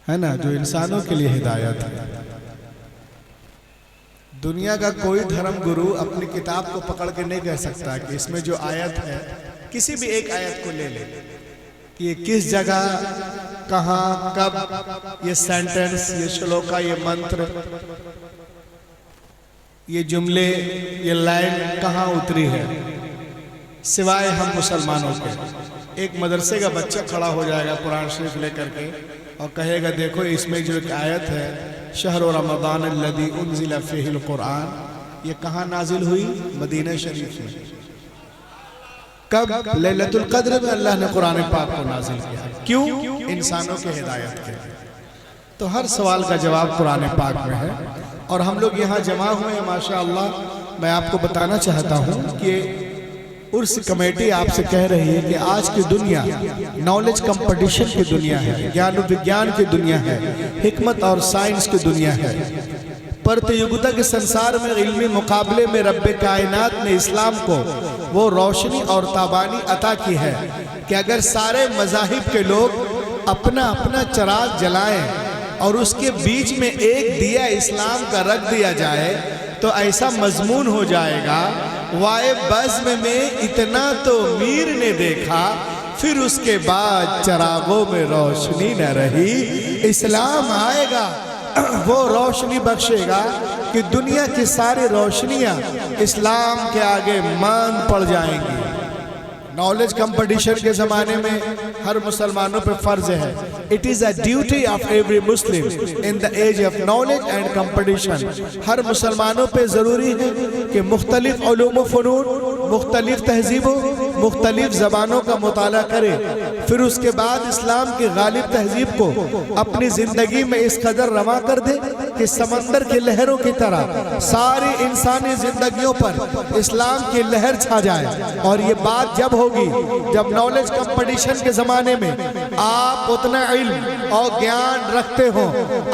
है ना, जो इंसानों के लिए हिदायत है। दुनिया का कोई धर्म गुरु अपनी किताब को पकड़ के नहीं कह सकता कि इसमें जो आयत है, किसी भी एक आयत को ले ले कि ये किस जगह, कहाँ, कब, ये सेंटेंस, ये श्लोका, ये मंत्र, ये जुमले, ये लाइन कहाँ उतरी है, सिवाय हम मुसलमानों के। एक मदरसे का बच्चा खड़ा हो जाएगा कुरान शरीफ लेकर के और कहेगा देखो इसमें जो एक आयत है, शहर रमज़ान अल्लज़ी उन्ज़िला फ़ीहिल कुरान, ये कहाँ नाजिल हुई? मदीना शरीफ में। कब? लैलतुल क़द्र में अल्लाह ने कुरान पाक को नाजिल किया। क्यों? इंसानों के हिदायत के लिए। तो हर सवाल का जवाब कुरान पाक में है और हम लोग यहाँ जमा हुए हैं माशाअल्लाह। मैं आपको बताना चाहता हूँ कि उर्स कमेटी आपसे कह रही है कि आज की दुनिया नॉलेज कंपटीशन की दुनिया है, ज्ञान विज्ञान की दुनिया है, हिकमत और साइंस की दुनिया है। प्रतियोगिता के संसार में इल्मी मुकाबले में रब्बे कायनात ने इस्लाम को वो रोशनी और ताबानी अता की है कि अगर सारे मज़ाहिब के लोग अपना अपना चिराग जलाएं और उसके बीच में एक दिया इस्लाम का रख दिया जाए तो ऐसा मजमून हो जाएगा, वाए बज़्म में इतना तो मीर ने देखा, फिर उसके बाद चरागों में रोशनी न रही। इस्लाम आएगा, वो रोशनी बख्शेगा कि दुनिया की सारी रोशनियां इस्लाम के आगे मांद पड़ जाएंगी। नॉलेज कंपटीशन के ज़माने में हर मुसलमानों पर फ़र्ज है, it is a duty of every Muslim in the age of knowledge and competition. हर मुसलमानों पे ज़रूरी है कि मुख्तलिफ उलूम व फ़नून, मुख्तलिफ तहजीबों, मुख्तलिफ ज़बानों का मुताला करे, फिर उसके बाद इस्लाम की गालिब तहजीब को अपनी ज़िंदगी में इस कदर रवा कर दे कि समंदर की लहरों की तरह सारी इंसानी ज़िंदगियों पर इस्लाम की लहर छा जाए। और ये बात जब होगी जब नॉलेज कंपटीशन के ज़माने में आप उतना इल्म और ज्ञान रखते हो।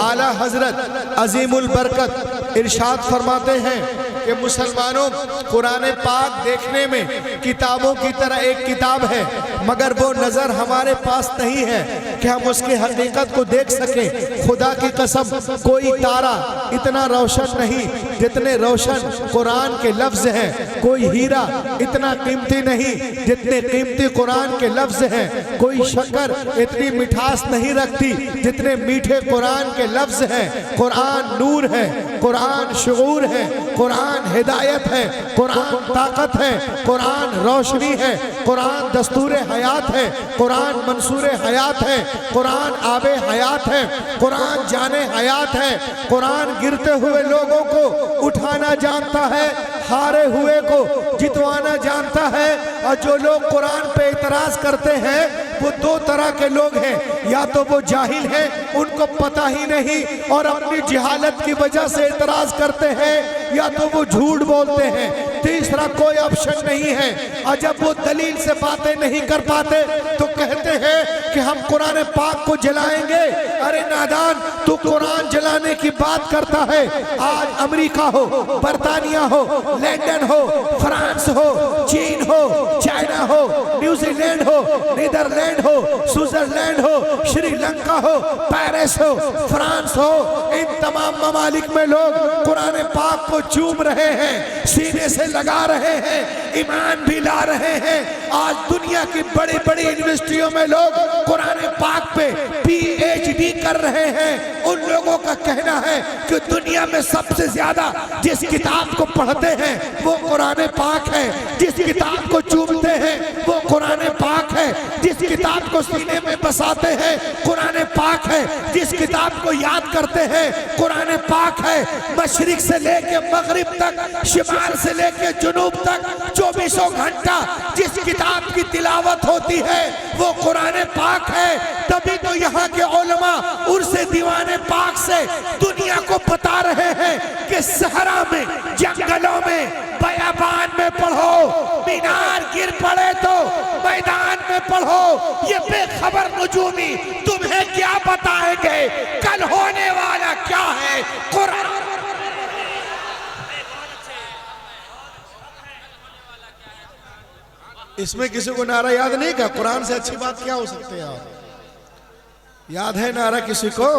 आला हजरत अजीमुल बरकत इरशाद फरमाते हैं कि मुसलमानों, कुरान पाक देखने में किताबों की तरह एक किताब है, मगर वो नज़र हमारे पास नहीं है कि हम उसकी हकीकत को देख सकें। खुदा की कसम, कोई तारा इतना रोशन नहीं जितने रोशन कुरान के लफ्ज़ हैं, कोई हीरा इतना कीमती नहीं जितने कीमती कुरान के लफ्ज़ हैं, कोई शक्कर इतनी मिठास नहीं रखती जितने मीठे कुरान के लफ्ज़ हैं। कुरान नूर है, कुरान शुऊर है, कुरान हिदायत है, कुरान ताकत है, कुरान रोशनी है, कुरान दस्तूर हयात है, कुरान मंसूर हयात है, कुरान आबे हयात है, कुरान जाने हयात है। कुरान गिरते हुए लोगों को उठाना जानता है, हारे हुए को जितवाना जानता है। और जो लोग कुरान पे इतराज करते हैं वो दो तरह के लोग हैं, या तो वो जाहिल हैं, उनको पता ही नहीं और अपनी जहालत की वजह से इतराज करते हैं, या तो वो झूठ बोलते हैं। तीसरा कोई ऑप्शन नहीं है। और जब वो दलील से बातें नहीं कर पाते तो कहते हैं कि हम कुरान पाक को जलाएंगे। अरे नादान, तू कुरान जलाने की बात करता है। आज अमेरिका हो, बर्तानिया हो, लंदन हो, फ्रांस हो, चीन हो, चाइना हो, न्यूजीलैंड हो, नीदरलैंड हो, स्विट्जरलैंड हो, श्रीलंका हो, पेरिस हो, फ्रांस हो, इन तमाम ममालिक में लोग कुरान पाक को चूम रहे हैं, सीने से लगा रहे हैं, ईमान भी ला रहे हैं। आज दुनिया की बड़ी बड़ी यूनिवर्सिटियों में लोग कुरान पाक पे PhD कर रहे हैं। उन लोगों का कहना है कि दुनिया में सबसे ज्यादा जिस किताब को पढ़ते हैं वो कुरान पाक है, जिस किताब को चूमते हैं वो कुरान पाक है, जिस किताब को सीने में बसाते हैं कुरान पाक है, जिस किताब को याद करते हैं कुरान पाक है। मशरिक से लेके मगरिब तक, शिमाल से लेके जुनूब तक 24 घंटा जिस किताब की तिलावत होती है वो कुरान पाक है। तभी तो यहाँ के उलमा उर्से दीवाने पाक से दुनिया को बता रहे हैं कि सहरा में, जंगलों में, बयाबान में पढ़ो, मीनार गिर पड़े तो मैदान में पढ़ो। ये बेखबर नजूमी तुम्हें क्या बताएंगे कल होने वाला क्या है। कुरान इसमें किसी को नारा याद नहीं का, कुरान से अच्छी बात क्या हो सकती है। याद है नारा किसी को?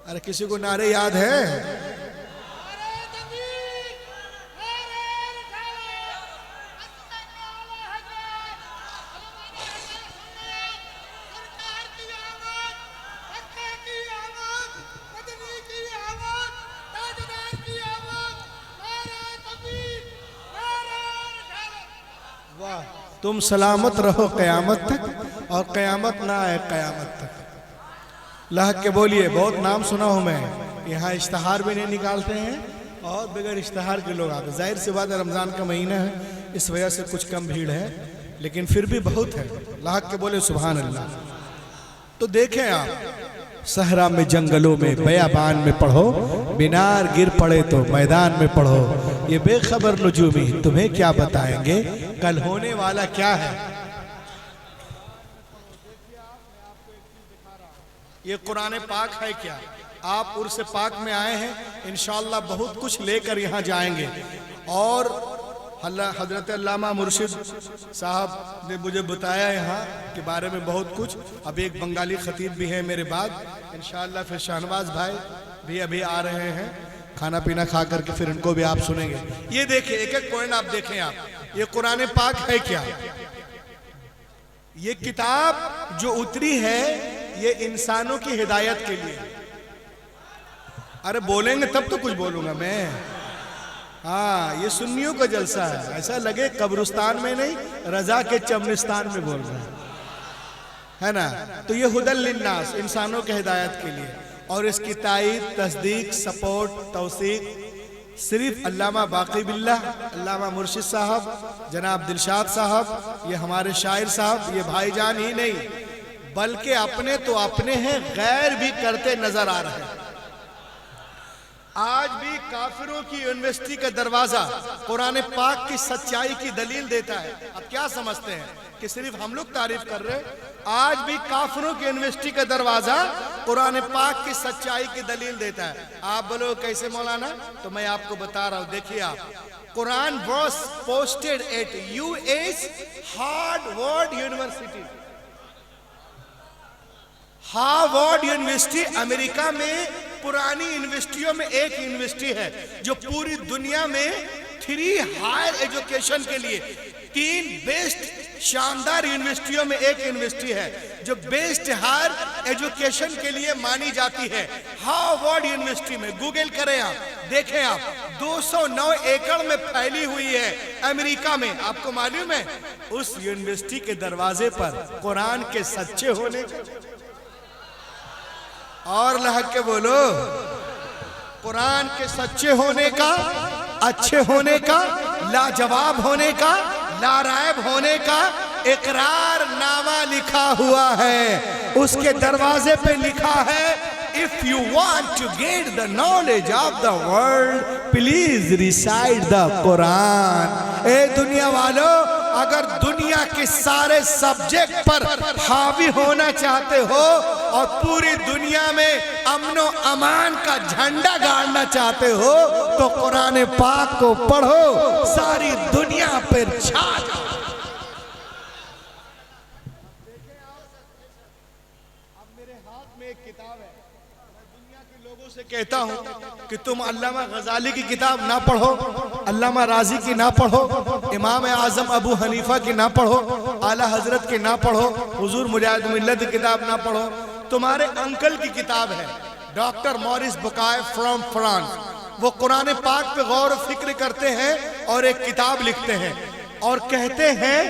अरे किसी को नारे याद है? वाह, तुम सलामत रहो कयामत तक और कयामत ना आए कयामत तक। लहक के बोलिए। बहुत नाम सुना हूं मैं, यहाँ इश्तहार भी नहीं निकालते हैं और बगैर इश्तहार के लोग आते। जाहिर सी बात है रमज़ान का महीना है, इस वजह से कुछ कम भीड़ है, लेकिन फिर भी बहुत है। लहक के बोले सुभान अल्लाह। तो देखें आप, सहरा में जंगलों में बयाबान में पढ़ो, मीनार गिर पड़े तो मैदान में पढ़ो, ये बेखबर नुजूमी तुम्हें क्या बताएंगे कल होने वाला क्या है। ये कुरान पाक है क्या? आप उर्स पाक में आए हैं, इंशाअल्लाह बहुत कुछ लेकर यहाँ जाएंगे। और हजरत अल्लामा मुर्शिद साहब ने मुझे बताया यहाँ के बारे में बहुत कुछ। अब एक बंगाली खतीब भी है मेरे बाद, इंशाअल्लाह फिर शाहनवाज भाई भी अभी आ रहे हैं, खाना पीना खा करके फिर इनको भी आप सुनेंगे। ये देखिए, एक एक पॉइंट आप देखें आप, ये कुरान पाक है क्या? ये किताब जो उतरी है ये इंसानों की हिदायत के लिए। अरे बोलेंगे तब तो कुछ बोलूंगा मैं। हाँ, ये सुन्नियों का जलसा है, ऐसा लगे कब्रिस्तान में नहीं रजा के चमनिस्तान में बोल रहे हैं, है ना। तो ये हुदल लिन्नास, इंसानों के हिदायत के लिए। और इसकी तायीद, तस्दीक, सपोर्ट, तौसीक सिर्फ अल्लामा बाकी बिल्लाह, अल्लामा मुर्शिद साहब, जनाब दिलशाद साहब, ये हमारे शायर साहब, ये भाईजान ही नहीं बल्कि अपने तो अपने हैं, गैर भी करते नजर आ रहे हैं। आज भी काफिरों की यूनिवर्सिटी का दरवाजा कुरान पाक की सच्चाई की दलील देता है। अब क्या समझते हैं कि सिर्फ हम लोग तारीफ कर रहे हैं? आज भी काफिरों की यूनिवर्सिटी का दरवाजा कुरान पाक की सच्चाई की दलील देता है। आप बोलो कैसे मौलाना? तो मैं आपको बता रहा हूं, देखिए आप, Quran was posted at US Harvard university. Harvard university America में पुरानी यूनिवर्सिटियों में एक यूनिवर्सिटी है जो पूरी दुनिया में 3 हायर एजुकेशन के लिए 3 बेस्ट शानदार यूनिवर्सिटियों में एक यूनिवर्सिटी है जो बेस्ट हायर एजुकेशन के लिए मानी जाती है। हार्वर्ड यूनिवर्सिटी में गूगल करें आप, देखें आप, 209 एकड़ में फैली हुई है अमेरिका में। आपको मालूम है उस यूनिवर्सिटी के दरवाजे पर कुरान के सच्चे होने का, और लहक के बोलो, कुरान के सच्चे होने का, अच्छे होने का, लाजवाब होने का, लारायब होने का इकरार नामा लिखा हुआ है। उसके दरवाजे पे लिखा है, if you want to get the knowledge of the world please recite the Quran. ए दुनिया वालों, अगर दुनिया के सारे सब्जेक्ट पर हावी होना चाहते हो और पूरी दुनिया में अमनो अमान का झंडा गाड़ना चाहते हो तो कुरान पाक को पढ़ो, सारी दुनिया पर छा जाओ। अब मेरे हाथ में एक किताब है, मैं दुनिया के लोगों से कहता हूं कि तुम अल्लामा गजाली की किताब ना पढ़ो, अल्लामा राजी की ना पढ़ो, इमाम आजम अबू हनीफा की ना पढ़ो, आला हजरत की ना पढ़ो, हुजूर मुजाहिद मिल्लत की किताब ना पढ़ो। तुम्हारे अंकल की किताब है, डॉक्टर मॉरिस बुकाय फ्रॉम फ्रांस। वो कुरान पाक पे गौर फिक्र करते हैं और एक किताब लिखते हैं और कहते हैं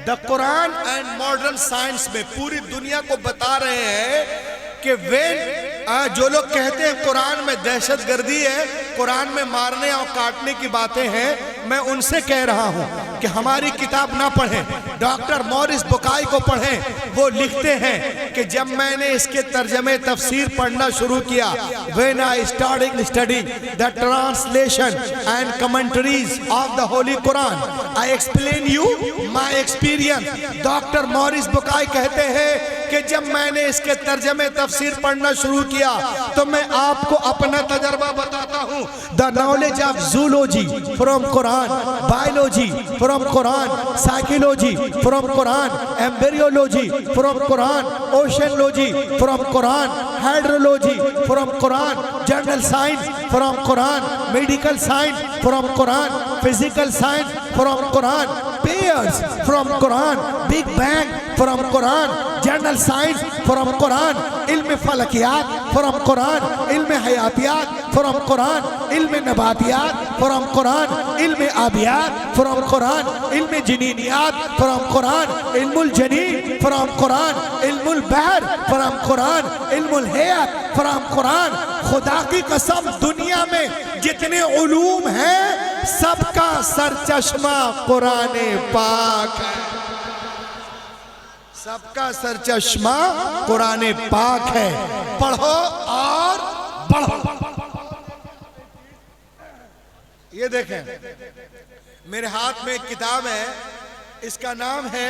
the Quran and modern science में पूरी दुनिया को बता रहे हैं कि जो लोग कहते हैं कुरान में दहशतगर्दी है, कुरान में मारने और काटने की बातें हैं, मैं उनसे कह रहा हूं कि हमारी किताब ना पढ़ें, डॉक्टर मॉरिस बुकाई को पढ़ें। वो लिखते हैं कि जब मैंने इसके तर्जमे तफसीर पढ़ना शुरू किया, when I started study the translation and commentaries of the holy Quran, I explain you my experience. Doctor Maurice Bucaille कहते हैं कि जब मैंने इसके तर्जमे तफसीर पढ़ना शुरू किया तो मैं आपको अपना तजर्बा बताता हूँ। The knowledge of zoology from Quran, biology from Quran, psychology from Quran, embryology from Quran, oceanology from Quran, hydrology from Quran, general science from Quran, medical science from Quran, physical science from Quran, pairs from Quran, big bang from Quran, general science from Quran, इल्म फलकियात from Quran, इल्म हयातियात from Quran, इल्म नबातियात from Quran, इल्म आबियात from Quran, इल्म जनीनियात from Quran, इल्मुल जनीन from Quran, इल्मुल बहर फ्रॉम कुरान, इल्मुल हयात फ्रॉम कुरान। खुदा की कसम दुनिया में जितने उलूम हैं सबका सरचश्मा कुरान पाक है, सबका सरचश्मा कुरान पाक है। पढ़ो और बढ़ो। ये देखें मेरे हाथ में एक किताब है, इसका नाम है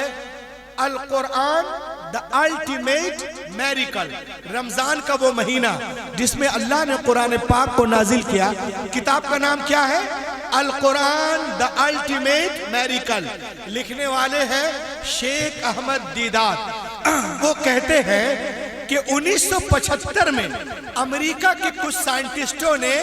अल कुरान द अल्टीमेट मेरिकल। रमजान का वो महीना जिसमें अल्लाह ने कुरान पाक को नाजिल किया। किताब का नाम क्या है? अल कुरान द अल्टीमेट मेरिकल। लिखने वाले हैं शेख अहमद दीदात। वो कहते हैं कि 1975 में अमेरिका के कुछ साइंटिस्टों ने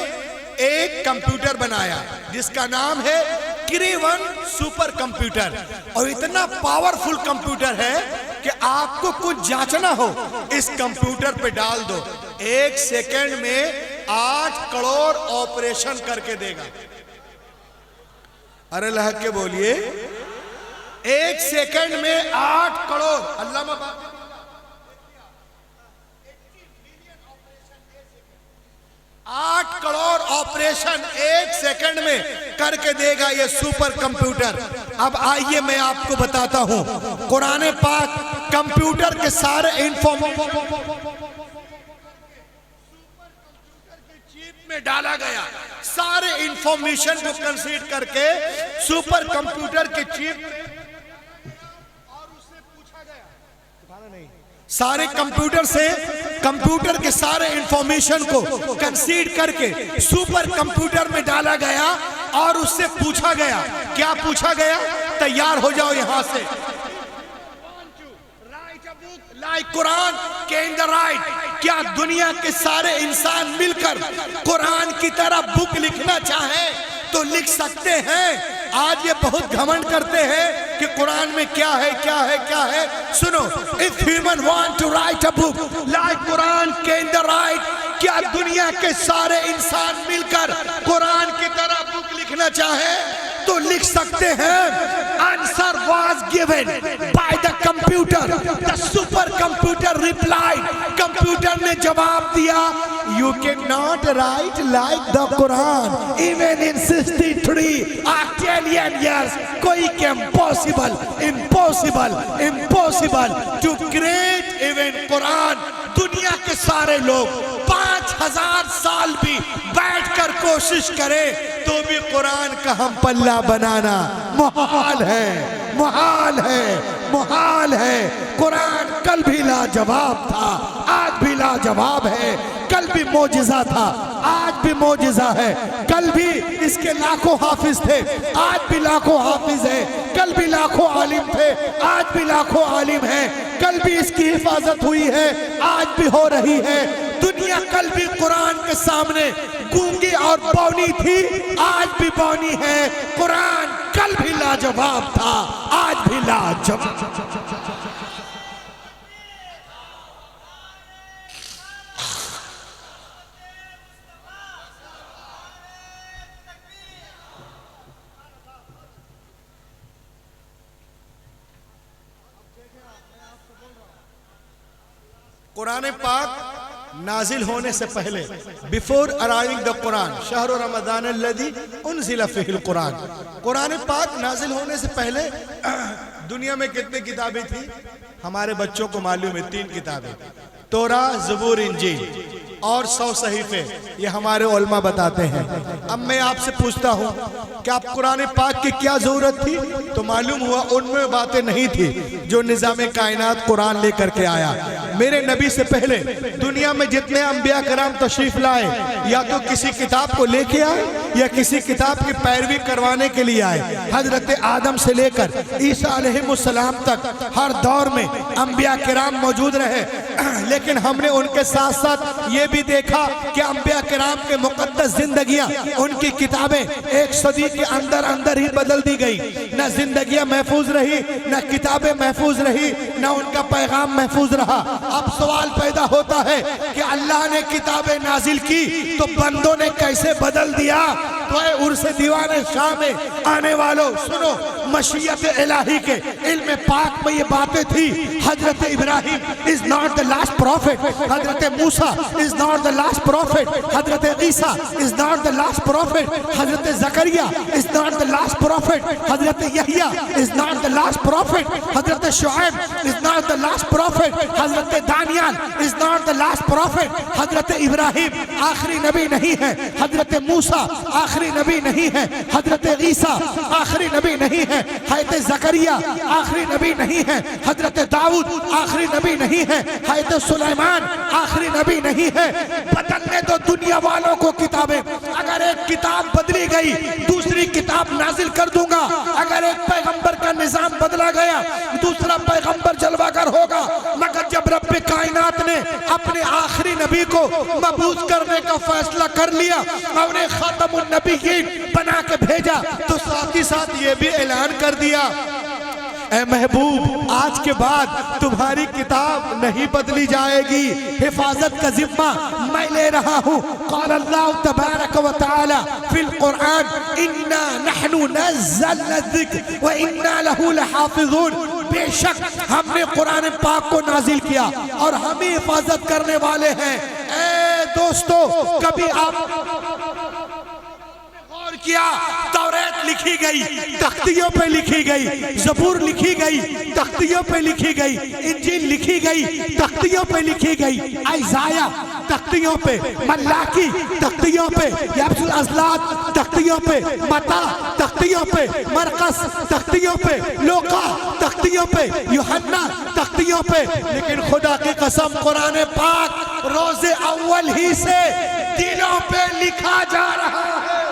एक कंप्यूटर बनाया जिसका नाम है क्री-1 सुपर कंप्यूटर। और इतना पावरफुल कंप्यूटर है कि आपको कुछ जांचना हो इस कंप्यूटर पे डाल दो, 1 सेकंड में 8 करोड़ ऑपरेशन करके देगा। अरे लहक के बोलिए, 1 सेकंड में 8 करोड़। अल्लाह 8 करोड़ ऑपरेशन 1 सेकंड में करके देगा ये सुपर कंप्यूटर। अब आइए मैं आपको बताता हूं, कुरान पाक कंप्यूटर के सारे चिप में डाला गया, सारे इंफॉर्मेशन को कंसीडर करके सुपर कंप्यूटर के चिप और उससे पूछा गया, सारे कंप्यूटर से कंप्यूटर के सारे इंफॉर्मेशन को कंसीडर करके सुपर कंप्यूटर में डाला गया और उससे पूछा गया। क्या पूछा गया? तैयार हो जाओ यहां से, like Quran can the right. क्या दुनिया के सारे इंसान मिलकर कुरान की तरह बुक लिखना चाहे तो लिख सकते हैं? आज ये बहुत घमंड करते हैं कि कुरान में क्या है क्या है क्या है। सुनो, if human want to write a book like Quran can the right, क्या दुनिया के सारे इंसान मिलकर कुरान की तरह बुक लिखना चाहे तो लिख सकते हैं? Answer was given by the computer. The super computer replied, computer ने जवाब दिया, you can not write like the Quran even in 63 Australian years. कोई के impossible impossible impossible to create even Quran. दुनिया के सारे लोग 5000 साल भी बैठकर कोशिश करें तो भी कुरान का हम पल्ला बनाना मुहाल है, मुहाल है, मुहाल है। कुरान कल भी लाजवाब था, आज भी लाजवाब है। कल भी मौजिज़ा था, आज भी मौजिज़ा है। कल भी इसके लाखों हाफिज थे, आज भी लाखों हाफिज है। कल भी लाखों आलिम थे, आज भी लाखों आलिम हैं। कल भी इसकी हिफाजत हुई है, आज भी हो रही है। दुनिया कल भी कुरान के सामने गूंगी और बौनी थी, आज भी बौनी है। कुरान कल भी लाजवाब था, आज भी लाजवाब। कुरान पाक नाजिल होने से पहले, बिफोर अराइविंग द कुरान शहर रमजान अल्लज़ी उनज़िला फ़ीहिल कुरान, कुरान पाक नाजिल होने से पहले दुनिया में कितनी किताबें थी? हमारे बच्चों को मालूम है 3 किताबें, तौरा, ज़बूर, इंजील। और 100 सहीफे, ये हमारे उलमा बताते हैं। अब मैं आपसे पूछता हूँ कि आप कुरान पाक की क्या जरूरत थी? तो मालूम हुआ उनमें बातें नहीं थी जो निज़ाम कायनात कुरान लेकर के आया। मेरे नबी से पहले दुनिया में जितने अंबिया कराम तशरीफ लाए, या तो किसी किताब को लेके आए या किसी किताब की पैरवी करवाने के लिए आए। हजरत आदम से लेकर ईसा अलैहिस्सलाम तक हर दौर में अंबिया किराम मौजूद रहे, लेकिन हमने उनके साथ साथ ये भी देखा कि अंबिया किराम के मुकद्दस जिंदगियां, उनकी किताबें एक सदी के अंदर अंदर ही बदल दी गई। न जिंदगियां महफूज रही, न किताबें महफूज रही, न उनका पैगाम महफूज रहा। अब सवाल पैदा होता है कि अल्लाह ने किताबें नाजिल की तो बंदों ने कैसे बदल दिया? तो उर्स दीवाने शाह में आने वालों सुनो, मशीयत इलाही के इल्म पाक में ये बातें थी। हजरत Ibrahim is not the last prophet, हजरत Musa is not the last prophet, हजरत Isa is not the last prophet, हजरत Zakariya is not the last prophet, हजरत Yahya is not the last prophet, हजरत Shuaib is not the last prophet, हजरत Daniyal is not the last prophet. हजरत इब्राहिम आखिरी नबी नहीं है, हजरत मूसा आखिरी नबी नहीं है, हजरत ईसा आखिरी नबी नहीं है, हजरत जकरिया आखिरी नबी नहीं है, हजरत दाऊद आखिरी नबी नहीं है, हजरत सुलेमान आखिरी नबी नहीं है। बदलने दो दुनिया वालों को किताबें। अगर एक किताब बदली गई दूसरी किताब नाजिल कर दूंगा। अगर एक पैगंबर का निजाम बदला गया दूसरा पैगंबर जलवागर होगा। मगर जब रब कायनात ने अपने आखिरी नबी को मबूस करने का फैसला कर लिया और उन्हें खातमुन नबीयीन बना के भेजा, तो साथ ही साथ ये भी ऐलान कर दिया, ऐ महबूब आज के बाद तुम्हारी किताब नहीं बदली जाएगी, हिफाजत का जिम्मा मैं ले रहा हूँ। क़ाल अल्लाह तबारक व तआला फिल कुरान इन्ना नहनु नज़्ज़लना ज़िक्र व इन्ना लहू लहाफ़िज़ून। बेशक हमने कुरान पाक को नाजिल किया और हम ही हिफाजत करने वाले हैं। ए दोस्तों, कभी आप किया तौरात लिखी गई तख्तियों पे लिखी गई, ज़बूर लिखी गई तख्तियों पे लिखी गई, इंजील लिखी गई तख्तियों पे लिखी गई, इज़ाया तख्तियों पे, मल्लाकी तख्तियों पे, याबुल अज़लात तख्तियों पे, मता तख्तियों पे, मरकस तख्तियों पे, लोका तख्तियों पे, यूहन्ना तख्तियों पे। लेकिन खुदा की कसम कुरान पाक रोज़े अव्वल ही से दिलों पे लिखा जा रहा है।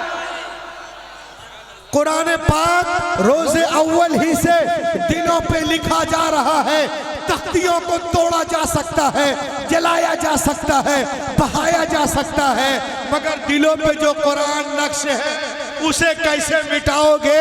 कुरान पाक रोज़े अव्वल ही से दिलों पे लिखा जा रहा है। तख्तियों को तोड़ा जा सकता है, जलाया जा सकता है, बहाया जा सकता है, मगर दिलों पे जो कुरान नक्श है उसे कैसे मिटाओगे?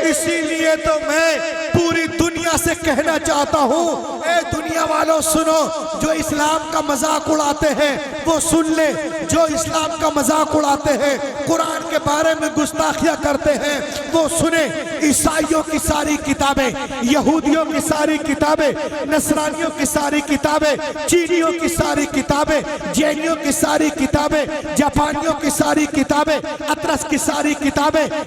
इसीलिए तो मैं पूरी दुनिया से कहना चाहता हूँ, ए दुनिया वालों सुनो, जो इस्लाम का मजाक उड़ाते हैं वो सुन ले, जो इस्लाम का मजाक उड़ाते हैं कुरान के बारे में गुस्ताखियाँ करते हैं वो सुने। ईसाइयों की सारी किताबें, यहूदियों की सारी किताबें, नसरानियों की सारी किताबें, चीनियों की सारी किताबें, जैनियों की सारी किताबें, जापानियों की सारी किताबें, अतरस की सारी किताबें,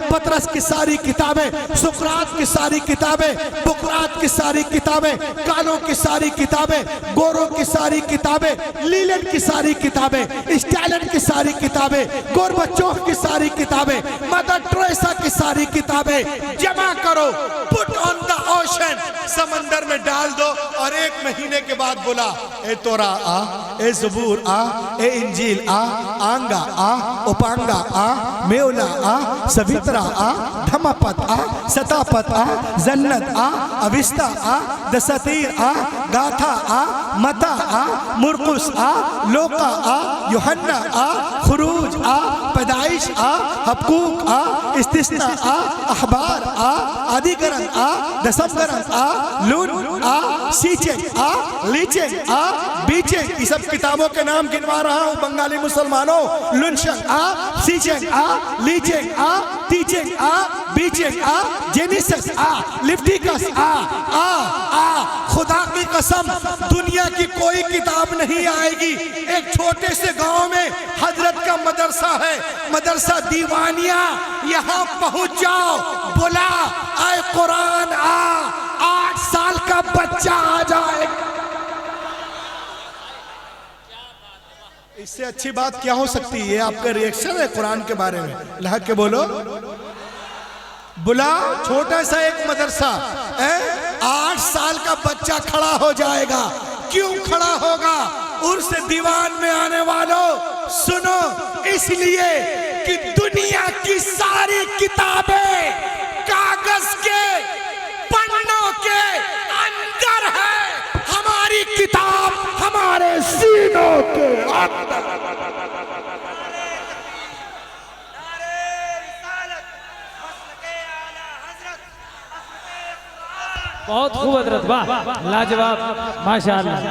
पतरस की सारी किताबें, सुकरात की सारी किताबें, बुकरात की सारी किताबें, कालों की सारी किताबें, गोरों की सारी किताबें, लीलन की सारी किताबें, स्टालिन की सारी किताबें, गोरबचोफ की सारी किताबें, मदर टेरेसा की सारी किताबें जमा करो, पुट ऑन द ओशन, समंदर में डाल दो, और एक महीने के बाद बोला, ए तोरा आ, ए ज़बूर आ, ए इंजील आ, आंगा आ, उपांगा आ, मेवला आ, सवित्रा आ, धमापत आ, सतापत आ, जन्नत आ, अविस्ता आ, दसतीर आ, गाथा आ, मता आ, मुरकुस आ, लोका आ, यूहन्ना आ, खुरूज आ, पैदाइश आ, हबकूक आ, इस्तिस्ना आ, अखबार आ, आदिकरण आ, दसमकरण आ, लून आ, सीचेंग आ, लीचेंग आ, बीचेंग, ये सब किताबों के नाम गिनवा रहा हूँ बंगाली मुसलमानों। लुनशंग आ, सीचेंग आ, लीचेंग आ, टीचेंग आ, बीचेंग आ, जेनिसस आ, लिफ्टिकस आ। खुदा की कसम दुनिया की कोई किताब नहीं आएगी। एक छोटे से गांव में हजरत का मदरसा है, मदरसा दीवानिया, यहाँ पहुंच जाओ, बोला आए कुरान आ, 8 साल का बच्चा आ जाए। इससे अच्छी बात क्या हो सकती है? ये आपका रिएक्शन है कुरान के बारे में। लहक के बोलो। बुला छोटा सा एक मदरसा, 8 साल का बच्चा खड़ा हो जाएगा। क्यों खड़ा होगा? उर्स दीवान में आने वालों सुनो, इसलिए कि दुनिया की सारी किताबें कागज के पन्नों के अंदर है, हमारी किताब हमारे सीनों के अंदर। बहुत खूब हजरत, वाह लाजवाब, माशाअल्लाह,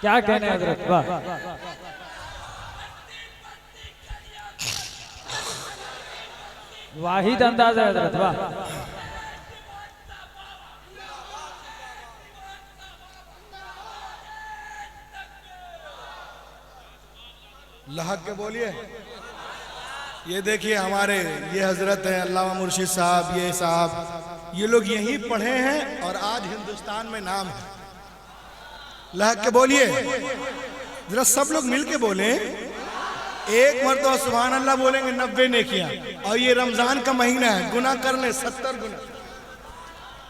क्या कहने हजरत, वाह। वाहिद अंदाज है हजरत, वाह। लहक के बोलिए। ये देखिए हमारे ये हजरत हैं अल्लामा मुर्शिद साहब, ये साहब, ये लोग यहीं पढ़े हैं और आज हिंदुस्तान में नाम है। लहक के बोलिए जरा, सब लोग मिलके बोले। एक मरतबा सुभान अल्लाह बोलेंगे 90 नेकियां, और ये रमजान का महीना है, गुनाह कर ले 70 गुना।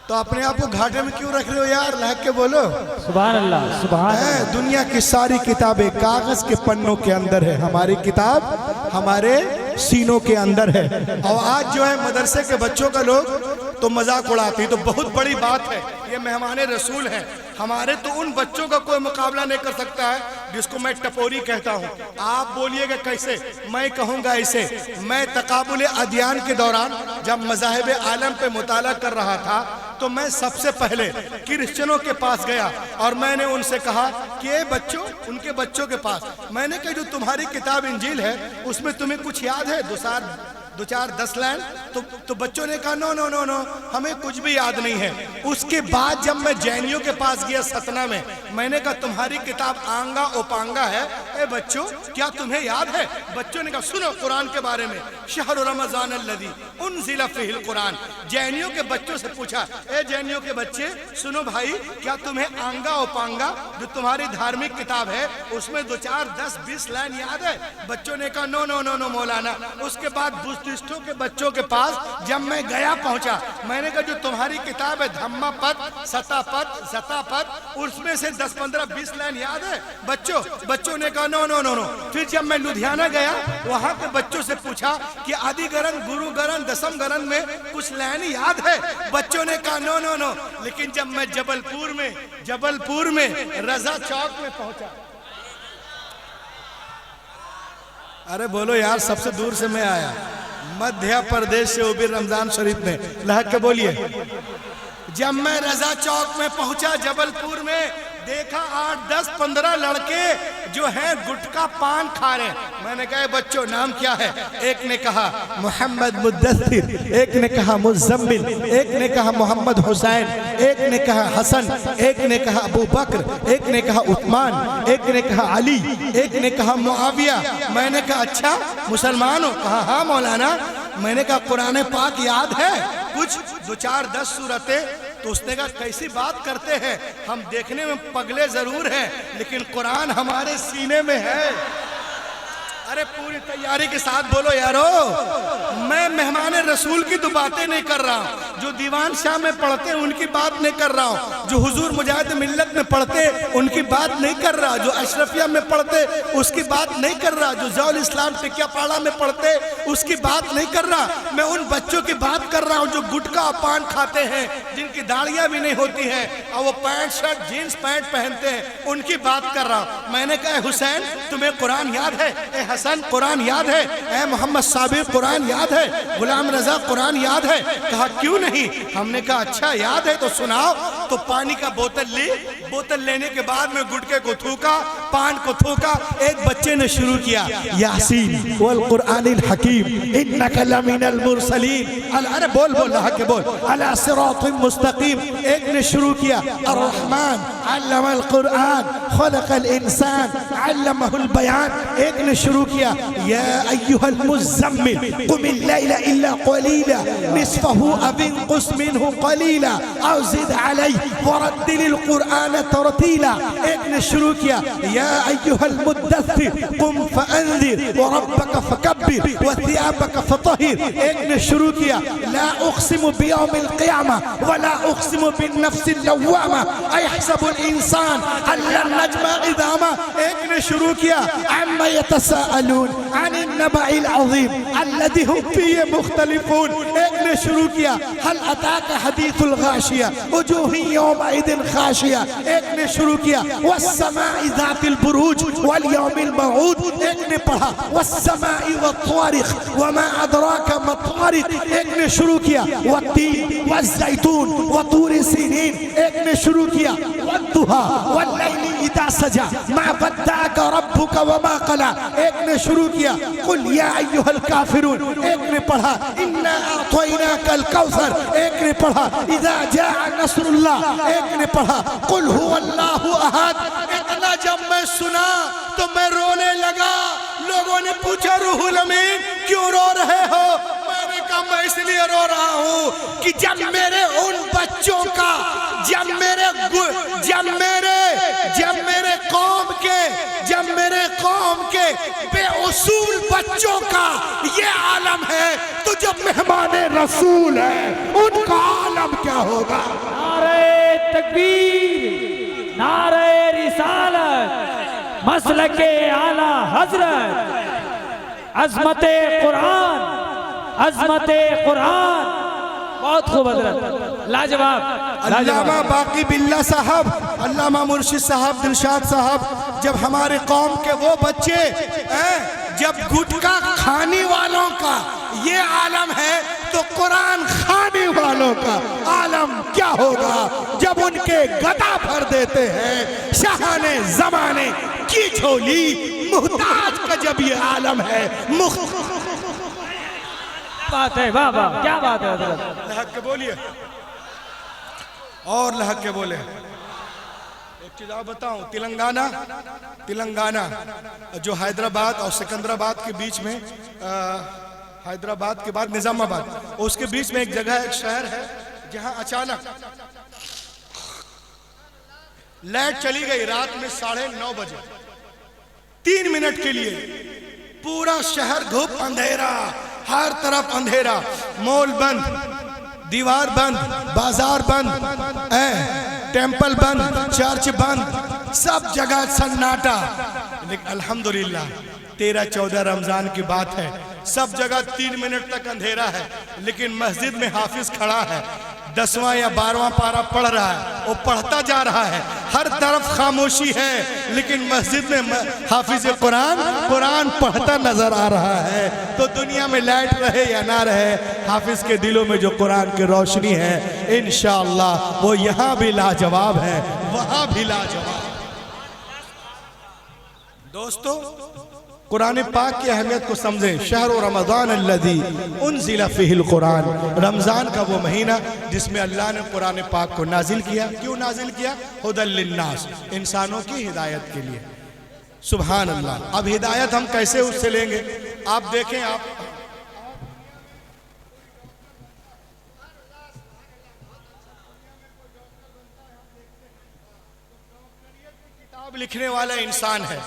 तो अपने आप को घाटे में क्यों रख रहे हो यार? लहक के बोलो सुभान अल्लाह, सुभान अल्लाह। दुनिया की सारी किताबें कागज के पन्नों के अंदर है, हमारी किताब हमारे सीनों के अंदर है। और आज जो है मदरसे के बच्चों का लोग तो मजाक उड़ाते हैं, तो बहुत बड़ी बात है। ये मेहमाने रसूल हैं हमारे, तो उन बच्चों का कोई मुकाबला नहीं कर सकता है जिसको मैं टपोरी कहता हूँ। आप बोलिएगा कैसे? मैं कहूँगा ऐसे। मैं तकाबुल अदियान के दौरान जब मज़ाहिब आलम पे मुताला कर रहा था, तो मैं सबसे पहले क्रिश्चियनों के पास गया और मैंने उनसे कहा कि ये बच्चों, उनके बच्चों के पास मैंने कहा जो तुम्हारी किताब इंजील है उसमें तुम्हें कुछ याद है? दो चार 10 लाइन? तो बच्चों ने कहा नो नो नो नो, हमें कुछ भी याद नहीं है। उसके बाद जब मैं जैनियों के पास गया सतना में, मैंने कहा तुम्हारी किताब आंगा उपांगा है, ए बच्चों क्या तुम्हें याद है? बच्चों ने कहा सुनो कुरान के बारे में, शहर रमजान अल्लज़ी उनज़िला फ़ीहिल कुरान। जैनियों के बच्चों से पूछा, ए जैनियों के बच्चे सुनो भाई, क्या तुम्हें आंगा उपांगा जो तुम्हारी धार्मिक किताब है उसमें 2 4 10 20 लाइन याद है? बच्चों ने कहा नो नो नो नो मौलाना। उसके बाद बुद्धिस्टों के बच्चों के पास जब मैं गया पहुंचा, मैंने कहा जो तुम्हारी किताब है धम्मा पद, सता पद, जता पद, उसमें से 10 15 20 लाइन याद है? बच्चों ने कहा नो नो नो नो। फिर जब मैं लुधियाना गया, वहां के बच्चों से पूछा कि आदि गरन, गुरु गरन, दसम गरन में कुछ लाइन याद है? बच्चों ने कहा नो नो नो। लेकिन जब मैं जबलपुर में रजा चौक में पहुंचा, अरे बोलो यार, सबसे दूर से मैं आया, मध्य प्रदेश से, वो भी रमजान शरीफ में। लहक के बोलिए। जब मैं रजा चौक में पहुंचा जबलपुर में, देखा 8 10 15 लड़के जो हैं गुटखा पान खा रहे हैं। मैंने कहा बच्चों नाम क्या है? एक ने कहा मोहम्मद मुद्दस्सिर, एक ने कहा मुज़म्मिल, एक ने कहा मोहम्मद हुसैन, एक ने कहा हसन, एक ने कहा अबू बकर, एक ने कहा उस्मान, एक ने कहा अली, एक ने कहा मुआविया। मैंने कहा अच्छा मुसलमान हो? कहा हाँ मौलाना। मैंने कहा कुरान पाक याद है कुछ? 2 4 10 सूरतें। तो उसने कहा कैसी बात करते हैं, हम देखने में पगले जरूर हैं लेकिन कुरान हमारे सीने में है। अरे पूरी तैयारी के साथ बोलो यारो। मैं मेहमान रसूल की तो बातें नहीं कर रहा हूँ, जो दीवान शाह में पढ़ते हैं उनकी बात नहीं कर रहा हूँ, जो हुजूर मुजाहिद मिल्लत में पढ़ते उनकी बात नहीं कर रहा, जो अशरफिया में पढ़ते उसकी बात नहीं कर रहा, जो जौल इस्लाम टिकियापाड़ा में पढ़ते उसकी बात नहीं कर रहा। मैं उन बच्चों की बात कर रहा हूँ जो गुटखा पान खाते हैं, जिनकी दाढ़ियाँ भी नहीं होती हैं और वो पैंट शर्ट जीन्स पैंट पहनते हैं, उनकी बात कर रहा हूँ। मैंने कहा हुसैन तुम्हें कुरान याद है? ए हसन कुरान याद है? ए मोहम्मद साबिर कुरान याद है? गुलाम रजा कुरान याद है? कहा क्यों नहीं। हमने कहा अच्छा याद है तो सुनाओ। तो पानी का बोतल ली, बोतल लेने के बाद में गुटके को थूका, पान को थूका। एक बच्चे ने शुरू किया यासीन वल कुरानिल हकीम इन्नका लमिनल मुरसलीन। अरे बोल बोल रहा के बोल, अला सिरातिल मुस्तकीम। एक ने शुरू किया अर्रहमान अल्लमल कुरान खलकल इंसान अल्लमहुल बयान। एक ने शुरू किया या अय्युहल मुज़म्मिल कुमिल लैला इल्ला क़लीला निस्फहु अव इंक़ुस मिन्हु क़लीला औ ज़िद अलैहि वरत्तिलिल कुरान तरतीला। एक ने शुरू किया या अय्युहल मुद्दस्सिर कुम फअंज़िर व रब्बक फकब्बिर व थियाबक फतहिर। एक ने शुरू किया ला उक़सिमु बियौमिल क़ियामा व ला उक़सिमु बिन्नफ्सिल लव्वामा अयहसबुल इंसान अल्लन नजमा इज़ामा। एक ने शुरू किया अम्मा यतसाअलून अनिन नबइल अज़ीम अल्लज़ी हुम फ़ीहि मुख़्तलिफ़ून। एक ने शुरू किया हल अताका हदीसुल गाशिया वजूहुन यौमइज़िन खाशिया। एक ने शुरू किया वस्समाइ ज़ातिल बुरूज वल यौमिल मऊद। एक ने पढ़ा वस्समाइ वत्तारिक़ वमा अदराका मत्तारिक़। एक ने शुरू किया वत्तीन वज़्ज़ैतून वतूर सीनीन। एक ने शुरू किया वद्दुहा वल्लैलि इज़ा सजा मा वद्दअका रब्बुका वमा क़ला। एक ने शुरू किया कुल या अय्युहल काफिरून। एक ने पढ़ा इन्ना अअतैनाकल कौसर। एक ने पढ़ा इज़ा जाअ नस्रुल्लाह। एक ने पढ़ा कुल हुवल्लाहु अहद। इतना जब मैं सुना तो मैं रोने लगा। लोगों ने पूछा रूहुल अमीन क्यों रो रहे हो? मैंने कहा मैं इसलिए रो रहा हूँ कि जब मेरे उन बच्चों का जब मेरे कौम के बेउसूल बच्चों का ये आलम है तो जब मेहमान रसूल है उनका आलम क्या होगा? नारे तकबीर, नारे रिसालत, मसलके आला हजरत, अज़मते कुरान, अज़मते कुरान। बहुत खूब हजरत, लाजवाब। अल्लामा बाकी बिल्ला साहब, अल्लामा मुर्शिद साहब, दिलशाद साहब, जब हमारे कौम के वो बच्चे जब गुटखा खाने वालों का ये आलम है तो कुरान खाने वालों का आलम क्या होगा? जब उनके गदा भर देते हैं शाहाने ज़माने की झोली मुहताज का जब ये आलम है। बात है, वाह वाह, क्या बात है हजरत। लहक के बोलिए और लहक के बोले। एक चीज आप बताऊं, तेलंगाना जो हैदराबाद और सिकंदराबाद के बीच में, हैदराबाद के बाद निजामाबाद, उसके बीच में एक जगह, एक शहर है जहां अचानक लाइट चली गई रात में 9:30 बजे। 3 मिनट के लिए पूरा शहर घुप अंधेरा, हर तरफ अंधेरा, मॉल बंद, दीवार बंद, बाजार बंद, टेंपल बंद, चर्च बंद, सब जगह सन्नाटा। लेकिन अल्हम्दुलिल्लाह 13-14 रमजान की बात है, सब जगह 3 मिनट तक अंधेरा है, लेकिन मस्जिद में हाफिज खड़ा है, 10वां या 12वां पारा पढ़ रहा है, वो पढ़ता जा रहा है, हर तरफ खामोशी है, लेकिन मस्जिद में हाफिज कुरान पढ़ता नजर आ रहा है। तो दुनिया में लाइट रहे या ना रहे, हाफिज के दिलों में जो कुरान की रोशनी है इंशाअल्लाह वो यहाँ भी लाजवाब है, वहाँ भी लाजवाब। दोस्तों, कुरान पाक की अहमियत को समझें। शहर रमज़ान अल्लज़ी उन्ज़िला फ़ीहिल कुरान, रमज़ान का वो महीना जिसमें अल्लाह ने कुरान पाक को नाजिल किया। क्यों नाजिल किया? हुदल लिन्नास, इंसानों की हिदायत के लिए। सुभान अल्लाह। अब हिदायत हम कैसे उससे लेंगे? आप देखें, आप किताब लिखने वाला इंसान है,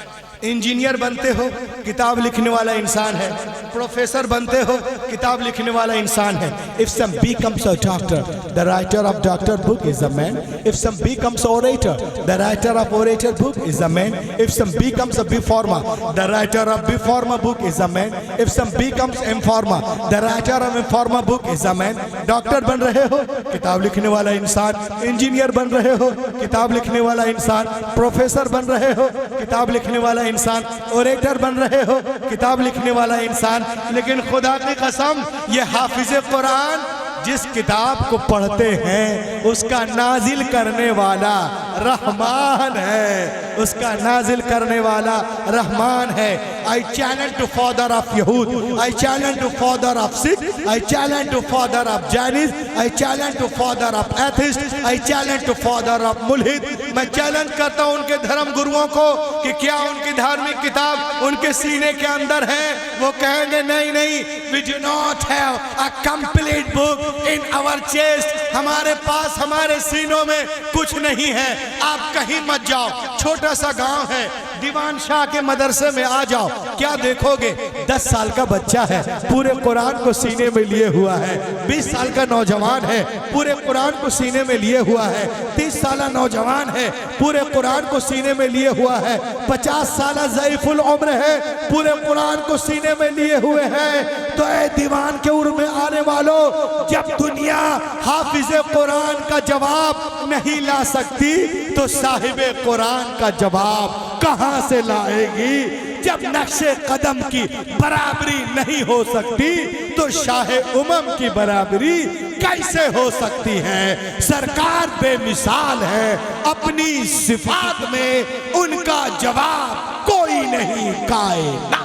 इंजीनियर बनते हो किताब लिखने वाला इंसान है, प्रोफेसर बनते हो किताब लिखने वाला इंसान है। If some becomes a doctor, the writer of doctor book is a man. If some becomes orator, the writer of orator book is a man. If some becomes a B-Pharma, the writer of B-Pharma book is a man. If some becomes M-Pharma, the writer of M-Pharma book is a man. Doctor बन रहे हो किताब लिखने वाला इंसान, engineer बन रहे हो किताब लिखने वाला इंसान, प्रोफेसर बन रहे हो किताब लिखने वाला इंसान, ओरेटर बन रहे हो किताब लिखने वाला इंसान। लेकिन खुदा की कसम, ये हाफिज़े कुरान जिस किताब को पढ़ते हैं उसका नाजिल करने वाला रहमान है, उसका नाजिल करने वाला रहमान है। I challenge to father of Yahud, I challenge to father of Sikh, I challenge to father of Jainis, I challenge to father of atheist, I challenge to father of mulhid। मैं चैलेंज करता हूँ उनके धर्म गुरुओं को कि क्या उनकी धार्मिक किताब उनके सीने के अंदर है? वो कहेंगे नहीं नहीं, we do not have a complete book in our chest, हमारे पास हमारे सीनों में कुछ नहीं है। आप कहीं मत जाओ, छोटा सा गांव है, दीवान शाह के मदरसे में आ जाओ, क्या देखोगे? 10 साल का बच्चा है, पूरे कुरान को सीने में लिए हुआ है। 20 साल का नौजवान है, पूरे कुरान को सीने में लिए हुआ है। 30 साल नौजवान है, पूरे कुरान को सीने में लिए हुआ है। 50 साल ज़ईफुल उम्र है, पूरे कुरान को सीने में लिए हुए हैं। तो ए दीवान के उर्म में आने वालों, जब दुनिया हाफिज़े कुरान का जवाब नहीं ला सकती तो साहिबे कुरान का जवाब कहां से लाएगी? जब नक्शे कदम की बराबरी नहीं हो सकती तो शाहे उमम की बराबरी कैसे हो सकती है? सरकार बेमिसाल है, अपनी सिफात में उनका जवाब कोई नहीं कायना।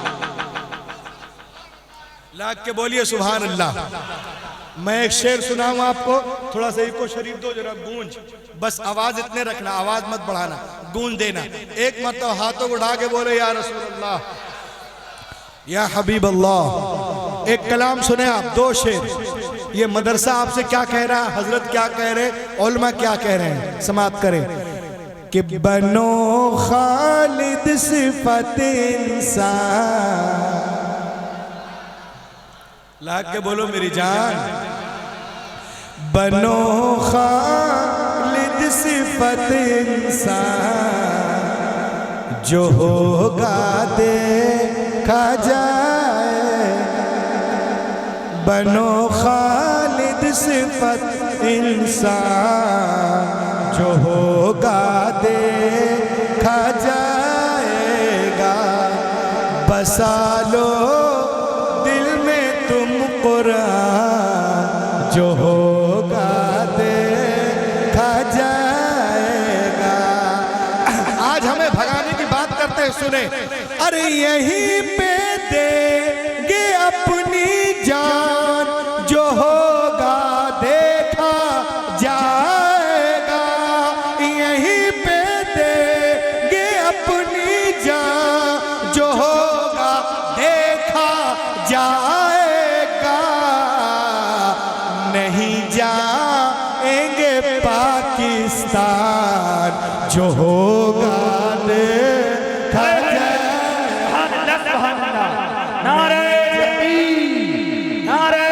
लाग के बोलिए सुभान अल्लाह। मैं एक शेर सुनाऊं आपको, थोड़ा सा इको शरीफ दो जरा, गूंज, बस आवाज इतने रखना, आवाज मत बढ़ाना, गूंज देना। एक मतलब हाथों को उठा के बोले या रसूल अल्लाह, या हबीब अल्लाह। एक कलाम सुने आप, 2 शेर। ये मदरसा आपसे क्या कह रहा है, हजरत क्या कह रहे, उलमा क्या कह रहे हैं, समाप्त करें कि बनो खालिद सिफत इंसान। लाग के बोलो मेरी जान, बनो खालिद सिफत इंसान, जो होगा देखा जाए। बनो खालिद सिफत इंसान, जो होगा देखा जाएगा। बसा लो दिल में तुम कुरान, जो होगा देखा जाएगा। आज हमें भगाने की बात करते हैं, सुने। अरे यहीं पे देंगे अपनी जान, जो होगा देखा जाएगा। यहीं पे देंगे अपनी जान, जो होगा देखा जाएगा। नहीं जाएंगे पाकिस्तान, जो होगा देखा जाएगा। नारे तकबीर, नारे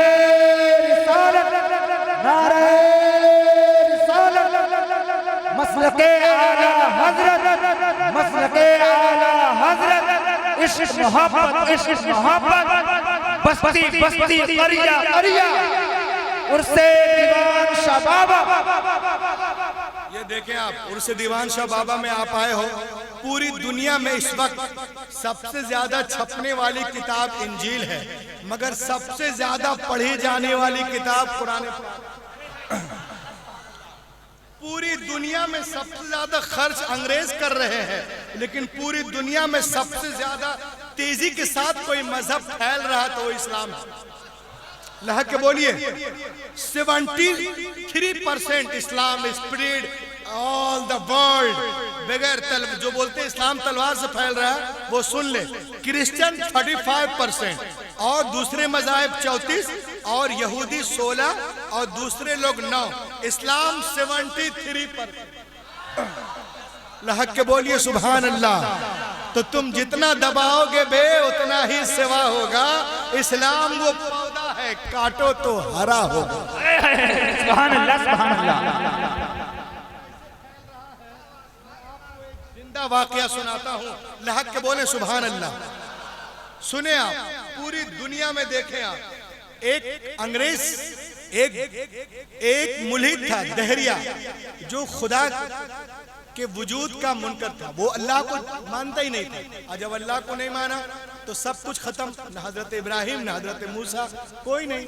रिसालत, नारे रिसालत, मसलके आला हजरत, मसलके आला हजरत। इश्क मोहब्बत, इश्क मोहब्बत, बस्ती बस्ती करिया करिया, उर्से दीवान शाह बाबा। ये देखें आप, उर्से दीवान शाह बाबा में आप आए हो। पूरी दुनिया में इस वक्त सबसे ज्यादा छपने वाली किताब इंजील है, मगर सबसे ज्यादा पढ़ी जाने वाली किताब कुरान पाक। पूरी दुनिया में सबसे ज्यादा खर्च अंग्रेज कर रहे हैं, लेकिन पूरी दुनिया में सबसे ज्यादा तेजी के साथ कोई मजहब फैल रहा है तो वो इस्लाम है। लहक के बोलिए, 73% इस्लाम स्प्रेड ऑल द वर्ल्ड। बगैर जो बोलते हैं इस्लाम तलवार से फैल रहा है वो सुन ले। क्रिश्चियन 35% और दूसरे मज़ाहिब 34 और यहूदी 16 और दूसरे लोग 9। इस्लाम 73%। लहक के बोलिए सुभान अल्लाह। तो तुम जितना दबाओगे बे उतना ही सेवा होगा। इस्लाम वो पौधा है, काटो तो हरा होगा। सुभान अल्लाह, सुभान अल्लाह। जिंदा वाकया सुनाता हूँ, लहक के बोले सुभान अल्लाह। सुने आप, पूरी दुनिया में देखें आप, एक अंग्रेज एक मुल्हिद था, दहरिया, जो खुदा के वजूद का मुनकर था। वो अल्लाह को मानता ही नहीं था। और जब अल्लाह को नहीं माना तो सब कुछ खत्म, न हजरत इब्राहिम न हजरत मूसा, कोई नहीं,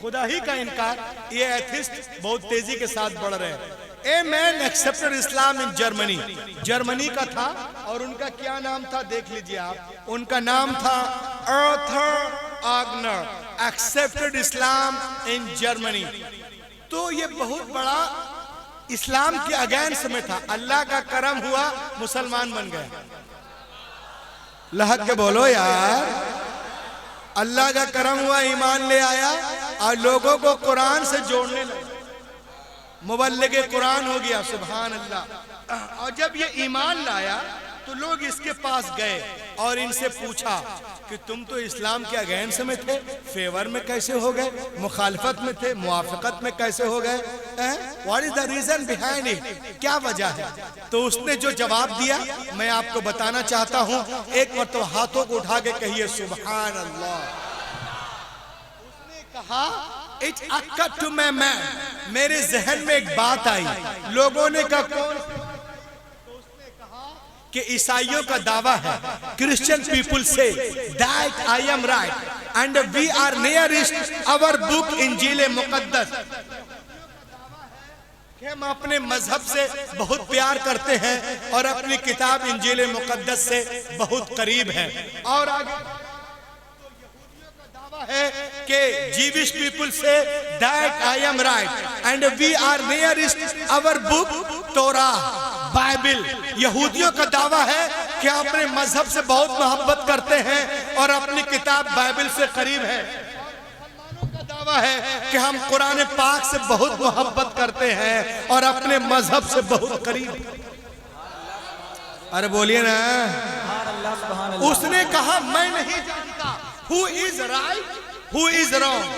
खुदा ही का इनकार। ये एथिस्ट बहुत तेजी के साथ बढ़ रहे हैं। A man accepted Islam in Germany, Germany का था। और उनका क्या नाम था देख लीजिए आप, उनका नाम था Arthur Agnar, accepted Islam in Germany. तो ये बहुत बड़ा इस्लाम के अगेंस्ट में था। अल्लाह का करम हुआ, मुसलमान बन गए। लहक के बोलो यार, अल्लाह का करम हुआ, ईमान ले आया और लोगों को कुरान से जोड़ने लगा। मुबल्लिग कुरान हो गया, सुभान अल्लाह। और जब ये ईमान लाया तो लोग इसके पास गए और इनसे पूछा कि तुम तो इस्लाम के अगेंस्ट में थे, फेवर में कैसे हो गए, मुखालफत में थे, मुआफकत में कैसे हो गए, what is the reason behind it, क्या वजह है? तो उसने जो जवाब दिया मैं आपको बताना चाहता हूँ। एक बार तो हाथों को उठा के कहिए सुभान अल्लाह। उसने कहा इट अक्कर्ड टू माय मैन, मेरे जहन में एक बात आई। लोगों ने कहा कौन? कि ईसाइयों का दावा है, Christian people say that I am right and we are nearest our book इंजील मुकद्दस। हम अपने मजहब से बहुत प्यार करते हैं और अपनी किताब इंजील मुकद्दस से बहुत करीब हैं। और आगे है कि Jewish people say that I am right and we are nearest our book Torah Bible. यहूदियों का दावा है कि अपने मजहब से बहुत मोहब्बत करते हैं और अपनी किताब बाइबल से करीब है। मुसलमानों का दावा है कि हम कुरान पाक से बहुत मोहब्बत करते हैं और अपने मजहब से बहुत करीब। अरे बोलिए ना। उसने कहा मैं नहीं जानता who is right who is wrong,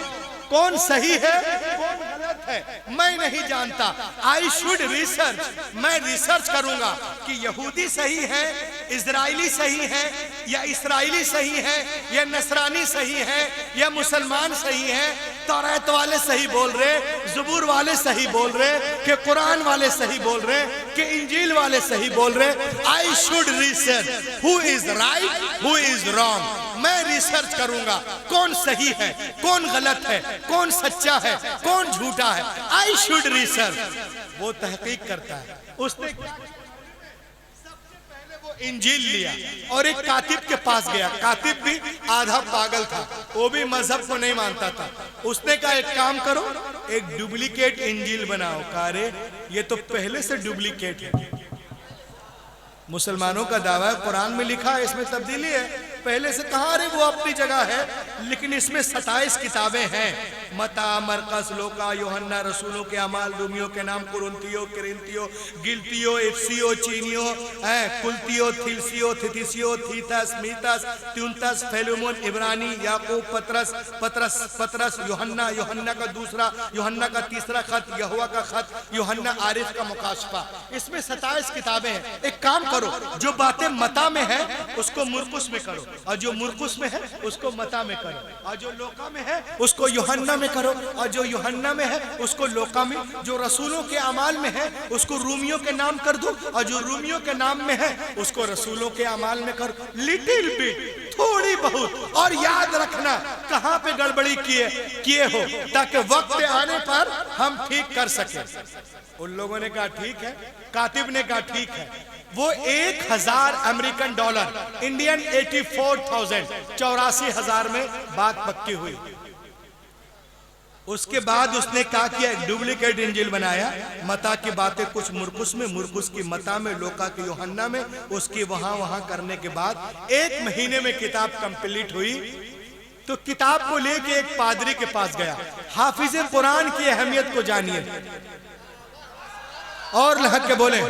कौन सही है कौन गलत है, मैं नहीं जानता। आई शुड रिसर्च, मैं रिसर्च करूंगा कि यहूदी सही है, इजराइली सही है, या इसराइली सही है, या नसरानी सही है, या मुसलमान सही है, तौरात वाले सही बोल रहे, ज़बूर वाले सही बोल रहे, कि कुरान वाले सही बोल रहे, कि इंजील वाले सही बोल रहे। I should research who is right who is wrong. मैं रिसर्च करूंगा कौन सही है कौन गलत है, कौन सच्चा है कौन झूठा है। I should research. वो तहकीक करता है। उसने सबसे पहले वो इंजील लिया और एक कातिब के पास गया। कातिब भी आधा पागल था, वो भी मजहब को नहीं मानता था। उसने कहा एक काम करो, एक डुप्लीकेट इंजील बनाओ। कहा रे ये तो पहले से डुप्लीकेट है। मुसलमानों का दावा है कुरान में लिखा है इसमें तब्दीली है, पहले से कहा। अरे वो अपनी जगह है लेकिन इसमें 27 किताबें हैं। मता, मरकस, लोका, यूहन्ना, रसूलों के अमाल, रूमियों के नाम, कुरिन्थियो, किरिन्थियो, गिलतियो, एफसियो, चीनियो, कुलतियो, थिलसियो, थिथिसियो, थीतस, मीतस, त्युनतस, फेलुमोन, इब्रानी, याकूब, पतरस, यूहन्ना का दूसरा, यूहन्ना का तीसरा खत, यहोवा का खत, यूहन्ना आरिफ का मुकाशफा। इसमें 27 किताबें हैं। एक काम करो, जो बातें मता में है उसको मुरकुस में करो, और जो मुरकुस में है उसको मता में करो, और जो लोका में है उसको यूहन्ना में करो, और जो यूहन्ना में है उसको लोका में, जो रसूलों के अमाल में है उसको रूमियों के नाम कर दो, और जो रूमियों के नाम में है उसको रसूलों के अमाल में करो। लिटिल बिट, थोड़ी बहुत। और याद रखना कहां पे गड़बड़ी किए हो, ताकि वक्त आने पर हम ठीक कर सके। उन लोगों ने कहा ठीक है, कातिब ने कहा ठीक है। वो 1000 अमेरिकन डॉलर, इंडियन 84,000, 84,000 में बात पक्की हुई। उसके बाद उसने क्या किया, एक डुप्लीकेट इंजील बनाया। मता की बातें कुछ मुरकुस में, मुरकुस की मता में, लोका की यूहन्ना में, उसकी वहां करने के बाद 1 महीने में किताब कंप्लीट हुई। तो किताब को लेके एक पादरी के पास गया। हाफिज कुरान की अहमियत को जानिए और लहक के बोले,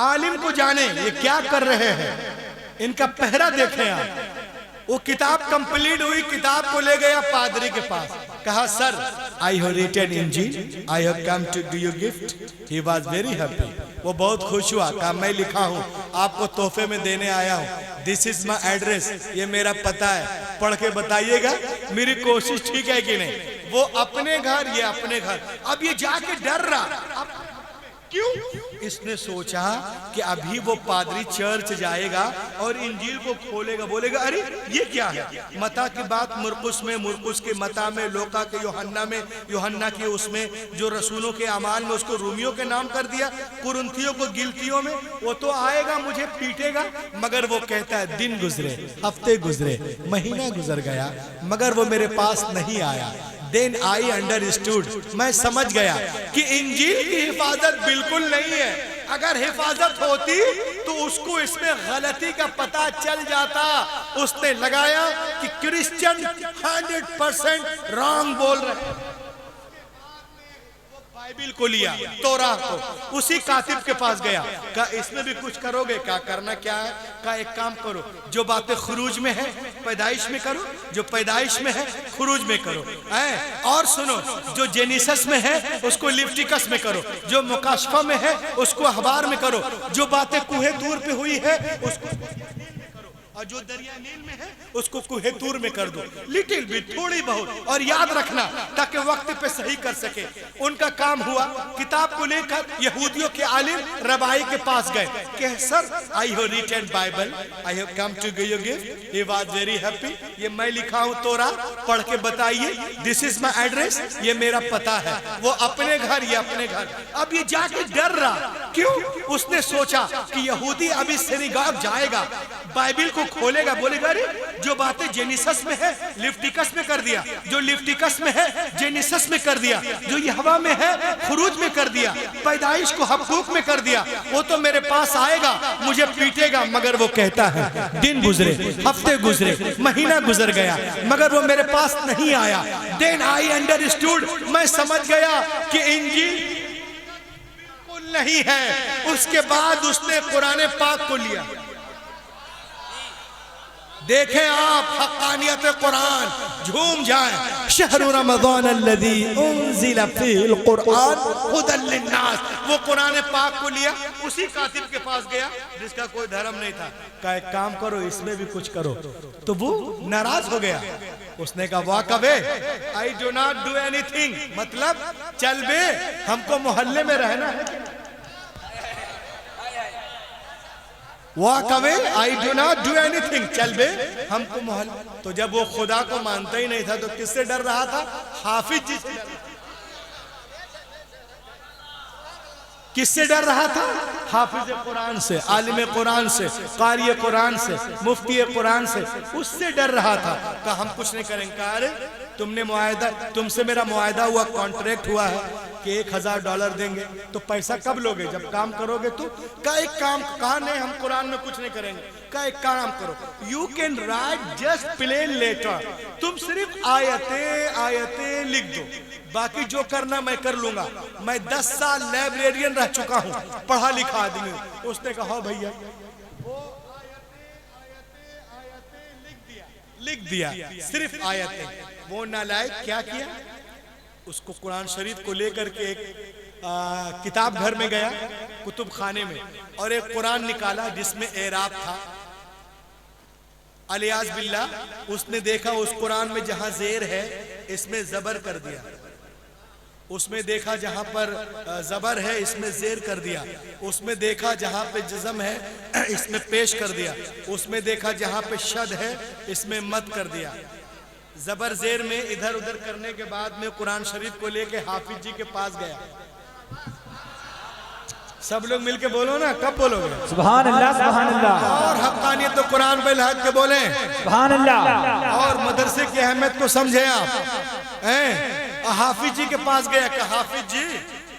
आलिम को जाने ये क्या कर रहे हैं, इनका पहरा देखें आप। वो किताब कंप्लीट हुई, किताब को ले गया पादरी के पास। कहा सर आई हैव रिटन इंजील, I have come to do you gift. He was very happy, वो बहुत खुश हुआ। कहा मैं लिखा हूँ, आपको तोहफे में देने आया हूँ। दिस इज माई एड्रेस, ये मेरा पता है, पढ़ के बताइएगा मेरी कोशिश ठीक है कि नहीं। वो अपने घर, ये अपने घर। अब ये जाके डर रहा, क्यों? इसने सोचा कि अभी वो पादरी चर्च जाएगा और इंजील को खोलेगा, बोलेगा अरे ये क्या है। मता की बात मुरकुस में, मुरकुस के मता में, लोका के यूहन्ना में, यूहन्ना के उसमें, जो रसूलों के अमाल में उसको रूमियों के नाम कर दिया, कुरिन्थियों को गिलतियों में। वो तो आएगा मुझे पीटेगा। मगर वो कहता है दिन गुजरे, हफ्ते गुजरे, महीना गुजर गया, मगर वो मेरे पास नहीं आया। Then I understood, मैं समझ गया कि इंजील की हिफाजत बिल्कुल नहीं है। अगर हिफाजत होती तो उसको इसमें गलती का पता चल जाता। उसने लगाया कि क्रिश्चियन 100% रॉन्ग बोल रहे हैं। बाइबिल को लिया, तोरा को, उसी कातिब के पास गया, कहा इसमें भी कुछ करोगे? क्या करना क्या है? कहा एक काम करो, जो बातें खुरूज में है पैदाइश में करो, जो पैदाइश में है खुरूज में करो, और सुनो, जो जेनिसस में है उसको लिफ्टिकस में करो, जो मुकाशफा में है उसको अखबार में करो, जो बातें कुहे तूर पे हुई है उसको, और जो दरिया नील में है उसको कुहे तूर में कर दो। लिटिल बिट, थोड़ी बहुत, और याद रखना ताकि वक्त पे सही कर सके। उनका काम हुआ, किताब को लेकर यहूदियों के आलिम रबाई के पास गए कि sir I have written Bible, I have come to give you gift, he was very happy, ये मैं लिखा हूं तोरा, पढ़ के बताइए, दिस इज माय एड्रेस, ये मेरा पता है। वो अपने घर, ये अपने घर। अब ये जाके डर रहा, क्यों? उसने सोचा कि यहूदी अभी सिनेगॉग जाएगा, बाइबिल को खोलेगा, बोलेगा अरे जो बातें जेनिसस में है लिफ्टिकस में कर दिया, जो लिफ्टिकस में है जेनिसस में कर दिया, जो ये हवा में है खुरूज में कर दिया, पैदाइश को हबूक में कर दिया, वो तो मेरे पास आएगा, मुझे पीटेगा। मगर वो कहता है दिन गुजरे, हफ्ते गुजरे, महीना गुजर गया, मगर वो मेरे पास नहीं आया। देन आई अंडरस्टूड, मैं समझ गया कि इंजील बिल्कुल नहीं है। उसके बाद उसने कुरान पाक को लिया। देखें आप हक़ानियत कुरान, झूम जाएं। शहरु रमज़ान अल्लज़ी उन्ज़िल फ़ीहिल कुरान हुदल लिन्नास, वो कुरान पाक को लिया, उसी कातिब के पास गया जिसका कोई धर्म नहीं था, कहा एक काम करो इसमें भी कुछ करो। तो वो नाराज हो गया, उसने कहा walk away, I do not do anything, मतलब चल बे, हमको मोहल्ले में रहना है। Walk away, I do not do anything, चल बे हमको मोहल। तो जब वो खुदा को मानता ही नहीं था तो किससे डर रहा था? हाफिज जी से। किससे डर रहा था? हाफिज कुरान से, आलिम कुरान से, कारी कुरान से, मुफ्ती कुरान से, उससे डर रहा था। कहा हम कुछ नहीं करेंगे। कहा अरे तुमने मुआहदा, तुमसे मेरा मुआहदा हुआ, कॉन्ट्रैक्ट हुआ है कि $1000 देंगे, तो पैसा कब लोगे? जब काम करोगे तो। कहा एक काम, कहा नहीं हम कुरान में कुछ नहीं करेंगे। कहा एक काम करो, you can write just plain letter, तुम सिर्फ आयतें आयतें लिख दो, बाकी जो करना मैं कर लूंगा। मैं 10 साल लाइब्रेरियन रह चुका हूं, पढ़ा लिखा आदमी। उसने कहा भैया लिख दिया, सिर्फ आयतें। वो नालायक क्या किया, उसको कुरान शरीफ को लेकर के एक किताब घर में गया, कुतुब खाने में, और एक कुरान निकाला जिसमें एराब था, अलियाज बिल्लाह। उसने देखा उस कुरान में जहां जेर है इसमें जबर कर दिया, उसमें देखा जहां पर जबर है इसमें जेर कर दिया, उसमें देखा जहां पे जज़म है इसमें पेश कर दिया, उसमें देखा जहां पे शद है इसमें मत कर दिया। जबर जेर में इधर उधर करने के बाद में कुरान शरीफ को लेके हाफिज जी के पास गया। सब लोग मिलके बोलो ना, कब बोलोगे? सुभान अल्लाह, सुभान अल्लाह। और हक़ानियत तो कुरान बिल हक़ के बोले, सुभान अल्लाह। और मदरसे की अहमियत को समझे आप। हाफिज जी के पास गया कि Hafiz ji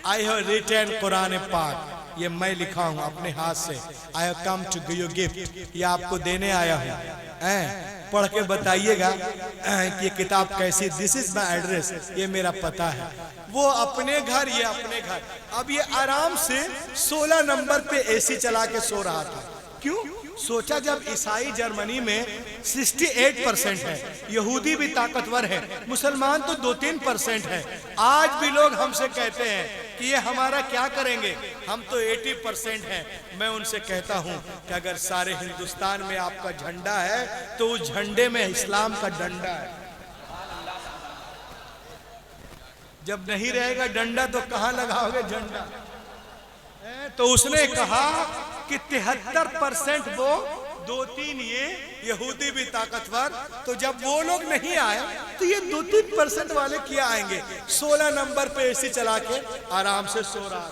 I have written Quran पाक, ये मैं लिखा हूँ अपने हाथ से, I have come to give you gift, ये आपको देने आया हूँ, पढ़ के बताइएगा कि ये किताब कैसी, दिस इज माई एड्रेस, ये मेरा पता है। वो अपने घर, ये अपने घर। अब ये आराम से 16 नंबर पे एसी चला के सो रहा था। क्यों? सोचा जब ईसाई जर्मनी में 68% है, यहूदी भी ताकतवर है, मुसलमान तो 2-3% है। आज भी लोग हमसे कहते हैं कि ये हमारा क्या करेंगे, हम तो 80% हैं। मैं उनसे कहता हूं कि अगर सारे हिंदुस्तान में आपका झंडा है तो उस झंडे में इस्लाम का डंडा है। जब नहीं रहेगा डंडा तो कहां लगाओगे झंडा? तो उसने कहा कि 73% वो, 2-3 ये, यहूदी भी ताकतवर। तो जब वो लोग नहीं आए तो ये 2-3% वाले क्या आएंगे? 16 नंबर पे एसी चला के आराम से सो रहा।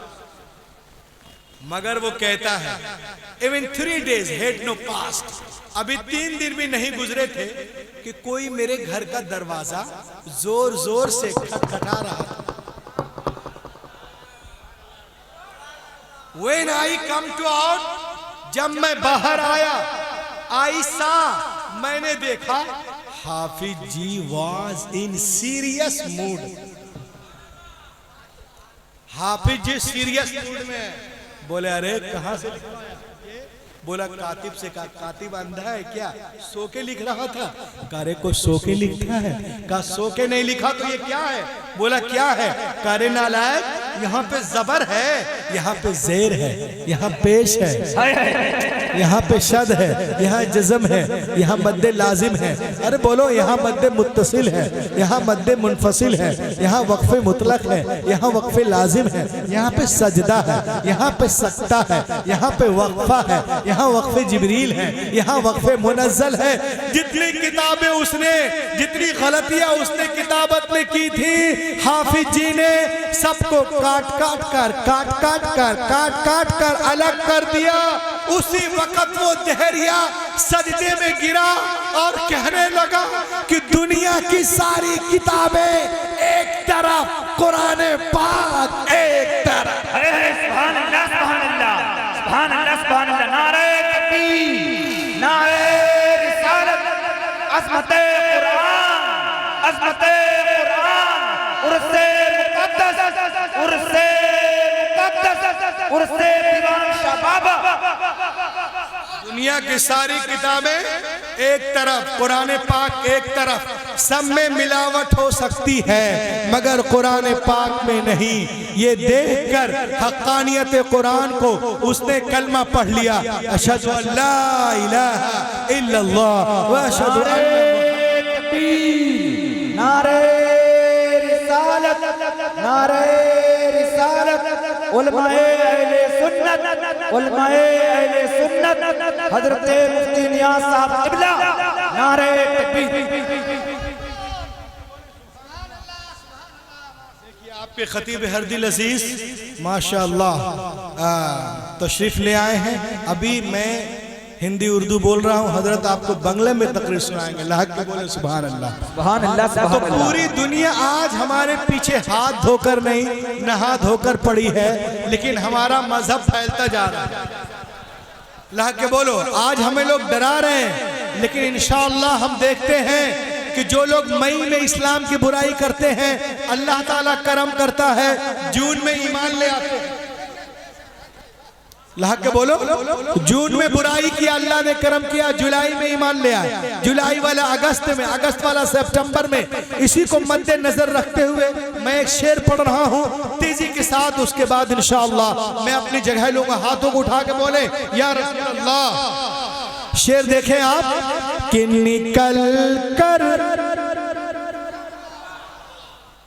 मगर वो कहता है even 3 days had no passed, अभी 3 दिन भी नहीं गुजरे थे कि कोई मेरे घर का दरवाजा जोर जोर से खटखटा रहा था। When I come to out, जब मैं बाहर आया, आइसा मैंने देखा Hafiz ji was in serious mood। Hafiz ji serious mood में बोले अरे कहाँ से लिखवाया? बोला कातिब से। कहा कातिब अंधा है क्या, सो के लिख रहा था? कारे को सो के लिखता है? कहा सो के नहीं लिखा तो ये क्या है? बोला क्या है? कारे नालायक, यहाँ पे जबर है, यहाँ पे जेर है, यहाँ पेश है, यहाँ पे शद है, यहाँ जज़म है, यहाँ मद्दे लाजिम है। अरे बोलो यहाँ मद्दे मुत्तसिल है, यहाँ मद्दे मुनफसिल है, यहाँ वक्फे मुतलक है, यहाँ वक्फे लाजिम है, यहाँ पे सजदा है, यहाँ पे सकता है, यहाँ पे वक्फा है, यहाँ वक्फे जिब्रील है, यहाँ वक्फे मुनज़्ज़ल है। जितनी किताबें उसने, जितनी गलतियां उसने किताबत में की थी, हाफिज जी ने सबको काट काट कर अलग कर दिया। उसी वक्त वो दहरिया सजदे में गिरा और कहने लगा कि दुनिया की सारी किताबें एक तरफ, कुरान पाक एक तरफ। सुभान अल्लाह, सुभान अल्लाह, सुभान अल्लाह, सुभान अल्लाह। नारे तकबीर, नारे रिसालत, अज़मते कुरान, अज़मते कुरान, उर्से मुक़द्दस, उर्से मुक़द्दस, उर्से दीवान शाह बाबा। दुनिया की सारी किताबें एक तरफ, कुरान पाक एक तरफ। सब में मिलावट हो सकती है मगर कुरान पाक में नहीं। ये देखकर हक्कानियत कुरान को उसने कलमा पढ़ लिया, अशहदु अल्ला इलाहा इल्लल्लाह व अशहदु नारे रिसालत, नारे रिसालत, उलमाए अहले सुन्नत, उलमाए अहले सुन्नत, हजरत मुफ्ती नियाज़ साहब क़िबला, नारे तकबीर। आपके खतीब हरदिल अजीज माशाअल्लाह तशरीफ ले आए हैं। अभी मैं हिंदी उर्दू बोल रहा हूँ, हजरत आपको बंगले में तकरीर सुनाएंगे। लाहक के बोले सुभान अल्लाह, सुभान अल्लाह, सुभान तो अल्लाह। पूरी दुनिया आज हमारे पीछे हाथ धोकर नहीं, नहा धोकर पड़ी है, लेकिन हमारा मजहब फैलता जा रहा है। लाहक के बोलो, आज हमें लोग डरा रहे हैं, लेकिन इंशाअल्लाह हम देखते हैं कि जो लोग मई में इस्लाम की बुराई करते हैं, अल्लाह ताला करम करता है, जून में ईमान ले आते हैं। लाहक के बोलो, जून में बुराई किया, अल्लाह ने करम किया, जुलाई में ईमान ले आए, जुलाई वाला अगस्त में, अगस्त वाला सितंबर में। इसी को मद्देनजर रखते हुए मैं एक शेर पढ़ रहा हूँ तेजी के साथ, उसके बाद इंशाअल्लाह मैं अपनी जगह लूंगा। हाथों को उठा के बोले या रसूल अल्लाह। शेर देखें आप कि निकल कर,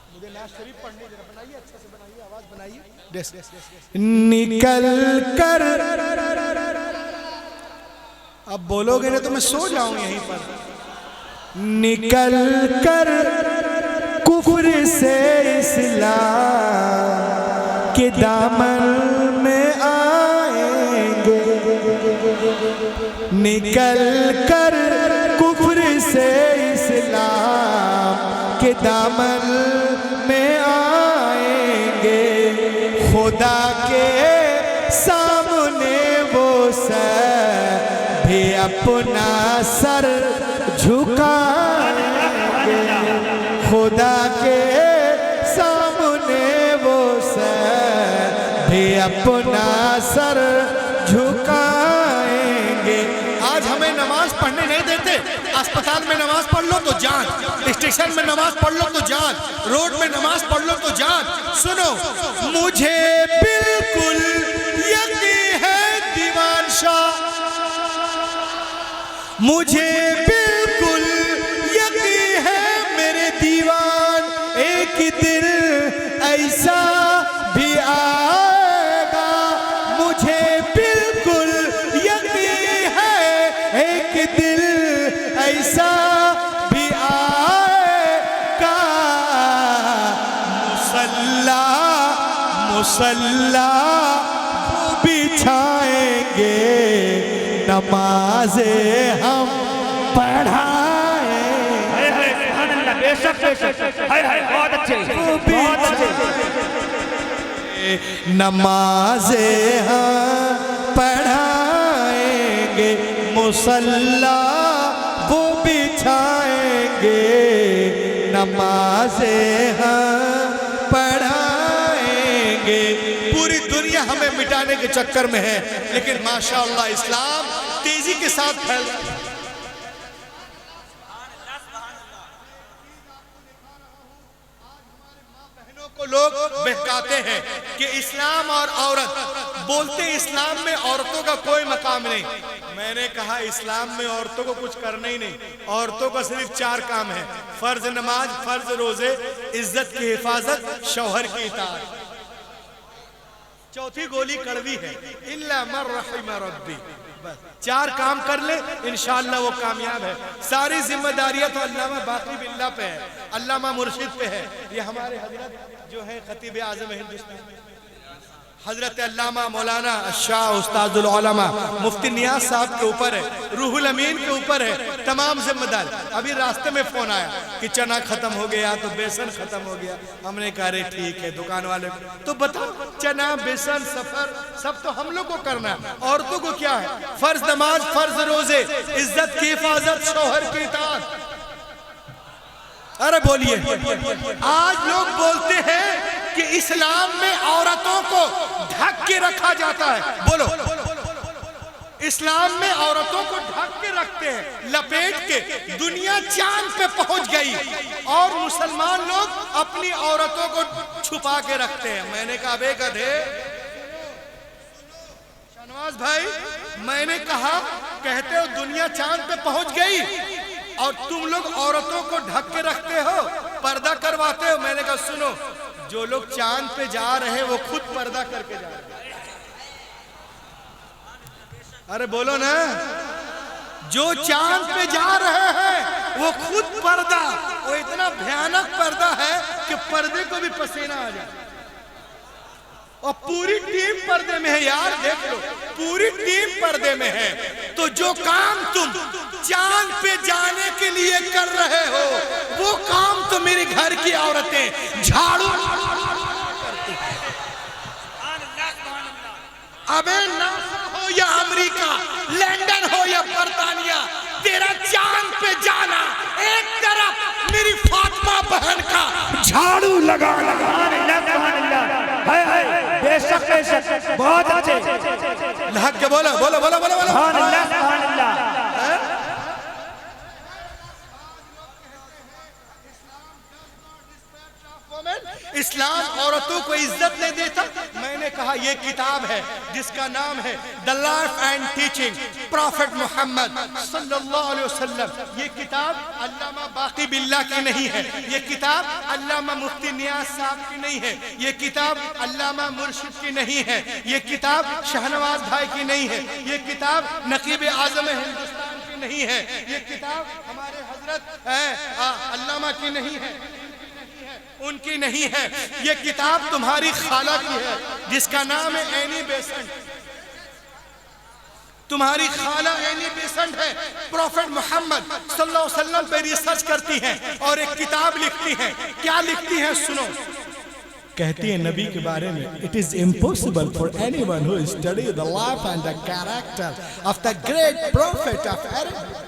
मुझे नाज़ शरीफ पढ़ने जरा, बनाइए अच्छे से, बनाइए आवाज बनाइए। निकल कर, अब बोलोगे ना तो मैं सो जाऊं यहीं पर। निकल कर कुफ्र से इस्लाम के दामन में आएंगे, निकल कर कुफ्र से इस्लाम के दामन में आएंगे। खुदा के सामने वो सर भी अपना सर झुकाएंगे, खुदा के सामने वो सर भी अपना सर झुकाएंगे। आज हमें नमाज पढ़ने नहीं देते। अस्पताल में नमाज पढ़ लो तो जान, स्टेशन में नमाज पढ़ लो तो जान, रोड में नमाज पढ़ लो तो जान। सुनो, मुझे बिल्कुल यकीन है दीवान शाह, मुझे बिल्कुल यकीन है मेरे दीवान, एक दिन ऐसा भी आएगा। मुझे बिल्कुल यकीन है एक दिन ऐसा भी आएगा। मुसल्ला मुसल्ला बिछाएंगे, नमाज़े हम पढ़ाएंगे। बेशक बेशक, हाय हाय, बहुत अच्छे, बहुत अच्छे। नमाज़े हम पढ़ाएंगे, मुसल्ला वो बिछाएंगे, नमाज़े हम पढ़ाएंगे। मिटाने के चक्कर में हैं, लेकिन माशाअल्लाह इस्लाम तेजी के साथ फैल रहा है। को लोग बहकाते हैं कि इस्लाम और औरत, बोलते इस्लाम में औरतों का कोई मकाम नहीं। मैंने कहा इस्लाम में औरतों को कुछ करना ही नहीं, औरतों का सिर्फ 4 काम है, फर्ज नमाज, फर्ज रोजे, इज्जत की हिफाजत, शौहर की इताअत। चौथी गोली कड़वी है, इल्ला मन रहिम रब्बी। बस 4 काम कर ले इंशाअल्लाह वो कामयाब है। सारी जिम्मेदारियां तो अल्लामा बाकी बिल्ला पे है, अल्लामा मुर्शिद पे है। ये हमारे हजरत जो है खतीब आज़म हिंदुस्तान हजरत अल्लामा मौलाना शाह उस्तादुल उलमा मुफ्ती नियाज साहब के ऊपर है, रूहुल अमीन के ऊपर है तमाम जिम्मेदार। अभी रास्ते में फोन आया कि चना खत्म हो गया तो बेसन खत्म हो गया। हमने कहा अरे ठीक है, दुकान वाले तो बताओ चना बेसन सफर सब तो हम लोग को करना है, औरतों को क्या है? फर्ज नमाज, फर्ज रोजे, इज्जत की हिफाजत, शौहर की इताअत। अरे बोलिए, आज लोग बोलते हैं कि इस्लाम में औरतों को ढक के रखा जाता है। बोलो, इस्लाम में औरतों को ढक के रखते हैं, लपेट के। दुनिया चांद पे पहुंच गई और मुसलमान लोग अपनी औरतों को छुपा के रखते हैं। मैंने कहा बे गधे, शहनवाज भाई, मैंने कहा कहते हो दुनिया चांद पे पहुंच गई और तुम लोग औरतों को ढक के रखते हो, पर्दा करवाते हो। मैंने कहा सुनो, जो लोग चांद पे जा रहे हैं वो खुद पर्दा करके जा रहे हैं। अरे बोलो ना, जो चांद पे जा रहे हैं वो खुद पर्दा, वो इतना भयानक पर्दा है कि पर्दे को भी पसीना आ जाए। और पूरी टीम पर्दे में है यार, देख लो, पूरी टीम पर्दे में है। तो जो काम तुम चांद पे जाने के लिए कर रहे हो, वो काम तो मेरे घर की औरतें झाड़ू करती हैं। अबे नासा हो या अमेरिका, लंदन हो या बर्तानिया, तेरा चांद पे जाना एक तरफ मेरी फातिमा बहन का झाड़ू लगा लगा। बेशक बेशक, बहुत अच्छे। लहक के बोलो बोलो बोलो बोलो बोलो। इस्लाम औरतों को इज्जत नहीं देता। मैंने कहा यह किताब है जिसका नाम है the life and teaching prophet Muhammad सल्लल्लाहु अलैहि वसल्लम। ये किताब अल्लामा बाकी बिल्ला की नहीं है, ये किताब अल्लामा मुफ्ती नियाज साहब की नहीं है, ये किताब अल्लामा मुर्शिद की नहीं है, ये किताब शहनवाज भाई की नहीं है, ये किताब नकीब आज़म हिंदुस्तान की नहीं है, ये किताब हमारे हजरत अल्लामा की नहीं है, उनकी नहीं है। ये किताब तुम्हारी खाला की है जिसका नाम है एनी बेसेंट। तुम्हारी खाला एनी बेसेंट है, प्रॉफेट मोहम्मद सल्लल्लाहु अलैहि वसल्लम पे रिसर्च करती हैं और एक किताब लिखती हैं। क्या लिखती हैं सुनो, कहती है नबी के बारे में, it is impossible for anyone who study the life and the character of the great prophet of Arab.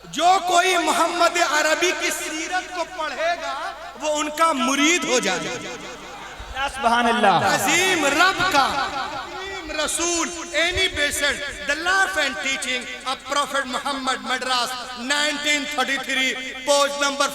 जो कोई मोहम्मद अरबी की सीरत को पढ़ेगा वो उनका मुरीद हो जाएगा। सुभान अल्लाह। अजीम रब का रसूल Annie Besant the life and teaching of prophet Muhammad, Madras 1933, page number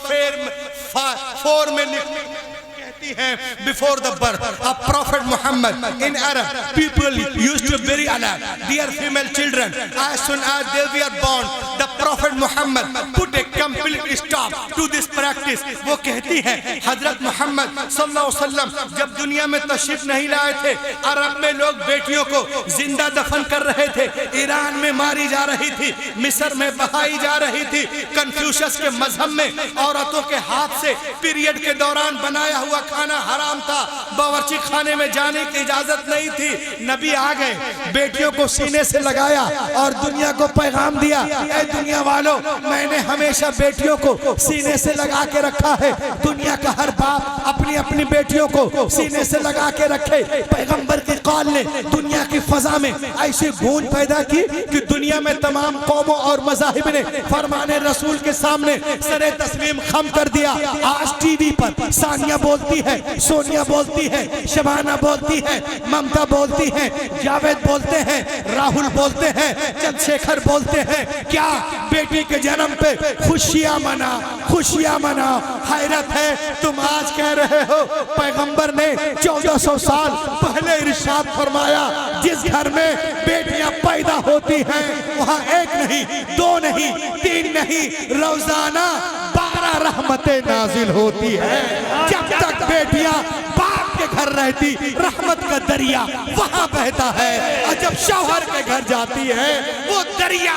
4 में लिखती है, before the birth of prophet Muhammad in Arab people used to bury alive their female children as soon as they were born. The prophet Muhammad put a complete stop to this practice. वो कहती है हजरत मोहम्मद सल्लल्लाहु अलैहि वसल्लम जब दुनिया में तशरीफ नहीं लाए थे, अरब में लोग बेटियों को जिंदा दफन कर रहे थे, ईरान में मारी जा रही थी, मिस्र में बहाई जा रही थी। कन्फ्यूशस के मजहब में औरतों के हाथ से पीरियड के दौरान बनाया हुआ खाना हराम था, बावर्ची खाने में जाने की इजाजत नहीं थी। नबी आ गए, बेटियों को सीने से लगाया और दुनिया को पैगाम दिया, ऐ दुनिया वालों, मैंने हमेशा बेटियों को सीने से लगा के रखा है। दुनिया का हर बाप अपनी अपनी बेटियों को सीने से लगा के रखे। पैगंबर के कौल ने दुनिया की फजा में ऐसी गूंज पैदा की कि दुनिया में तमाम कौमों और मज़ाहिब ने फरमाने रसूल के सामने सरे तस्लीम खम कर दिया। आज टीवी पर सानिया बोलती है, सोनिया बोलती है, शबाना बोलती है, ममता बोलती है, जावेद बोलते हैं, राहुल बोलते हैं, चंद्रशेखर बोलते हैं। क्या बेटी के जन्म पे खुशियां मना, खुशियां मना। हैरत है तुम आज कह रहे हो पैगंबर ने 1400 साल पहले इरशाद फरमाया जिस घर में बेटियां पैदा होती हैं वहां एक नहीं, दो नहीं, तीन नहीं, रोजाना 12 रहमतें नाजिल होती है। जब तक बेटियां बाप के घर रहती रहमत का दरिया वहां बहता है, और जब शौहर के घर जाती है वो दरिया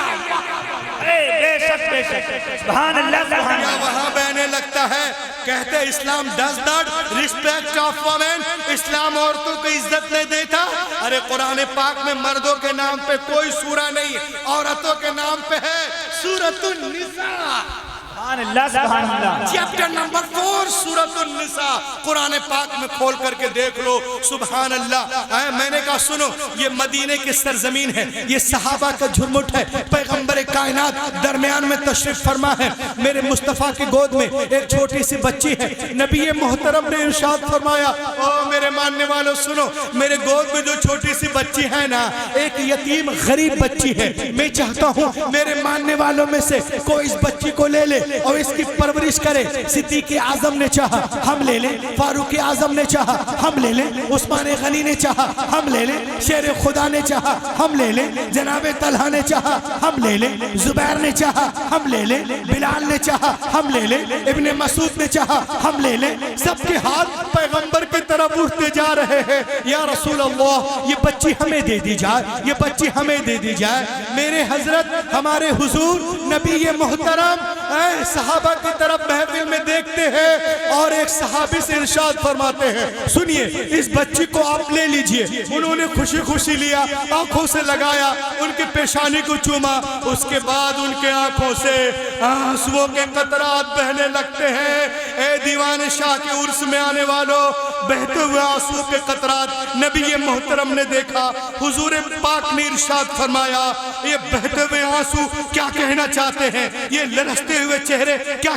वहां बहने लगता है। कहते Islam does not respect of women, इस्लाम औरतों को इज्जत नहीं देता। अरे कुरान पाक में मर्दों के नाम पे कोई सूरा नहीं, औरतों के नाम पे है सूरतुन निसा। चैप्टर नंबर 4 सूरतुन निसा कुरान पाक में खोल करके देख लो। सुभान अल्लाह। मैंने कहा सुनो, ये मदीने की सरजमीन है, ये सहाबा का झुरमुट है, पैगंबर कायनात दरमियान में तशरीफ फरमा है। मेरे मुस्तफ़ा की गोद में एक छोटी सी बच्ची है। नबी मोहतरम ने इरशाद फरमाया, ओ मेरे मानने वालों सुनो, मेरे गोद में जो छोटी सी बच्ची है ना, एक यतीम गरीब बच्ची है। मैं चाहता हूँ मेरे मानने वालों में से कोई इस बच्ची को ले ले और इसकी परवरिश करे। सिद्दीक़ आज़म ने चाहा हम ले लें, फारूक आज़म ने चाहा हम ले लें, उस्मान गनी ने चाहा हम ले लें, शेर खुदा ने चाहा हम ले लें, जनाबे तलहा ने चाहा हम ले लें, जुबैर ने चाहा हम ले लें, बिलाल ने चाहा हम ले लें, इब्ने मसूद ने चाहा हम ले लें। सबके हाथ पैगंबर की तरफ उठते जा रहे हैं। या रसूल अल्लाह, ये बच्ची हमें दे दी जाए, ये बच्ची हमें दे दी जाए। मेरे हजरत हमारे हुजूर नबी मोहतरम सहाबा की तरफ महफिल में देखते हैं और एक सहाबी से इरशाद फरमाते हैं, सुनिए इस बच्ची को आप ले लीजिए। उन्होंने खुशी खुशी लिया, आंखों से लगाया, उनके पेशानी को चूमा, उसके बाद उनके आंखों से आंसुओं के कतरात बहने लगते हैं। ए दीवाने शाह के उर्स में आने वालों, बहते हुए आंसुओं के कतरात नबी मोहतरम ने देखा। हुजूर पाक ने इरशाद फरमाया, ये बहते हुए आंसू क्या कहना चाहते हैं, ये लरसते हुए चेहरे क्या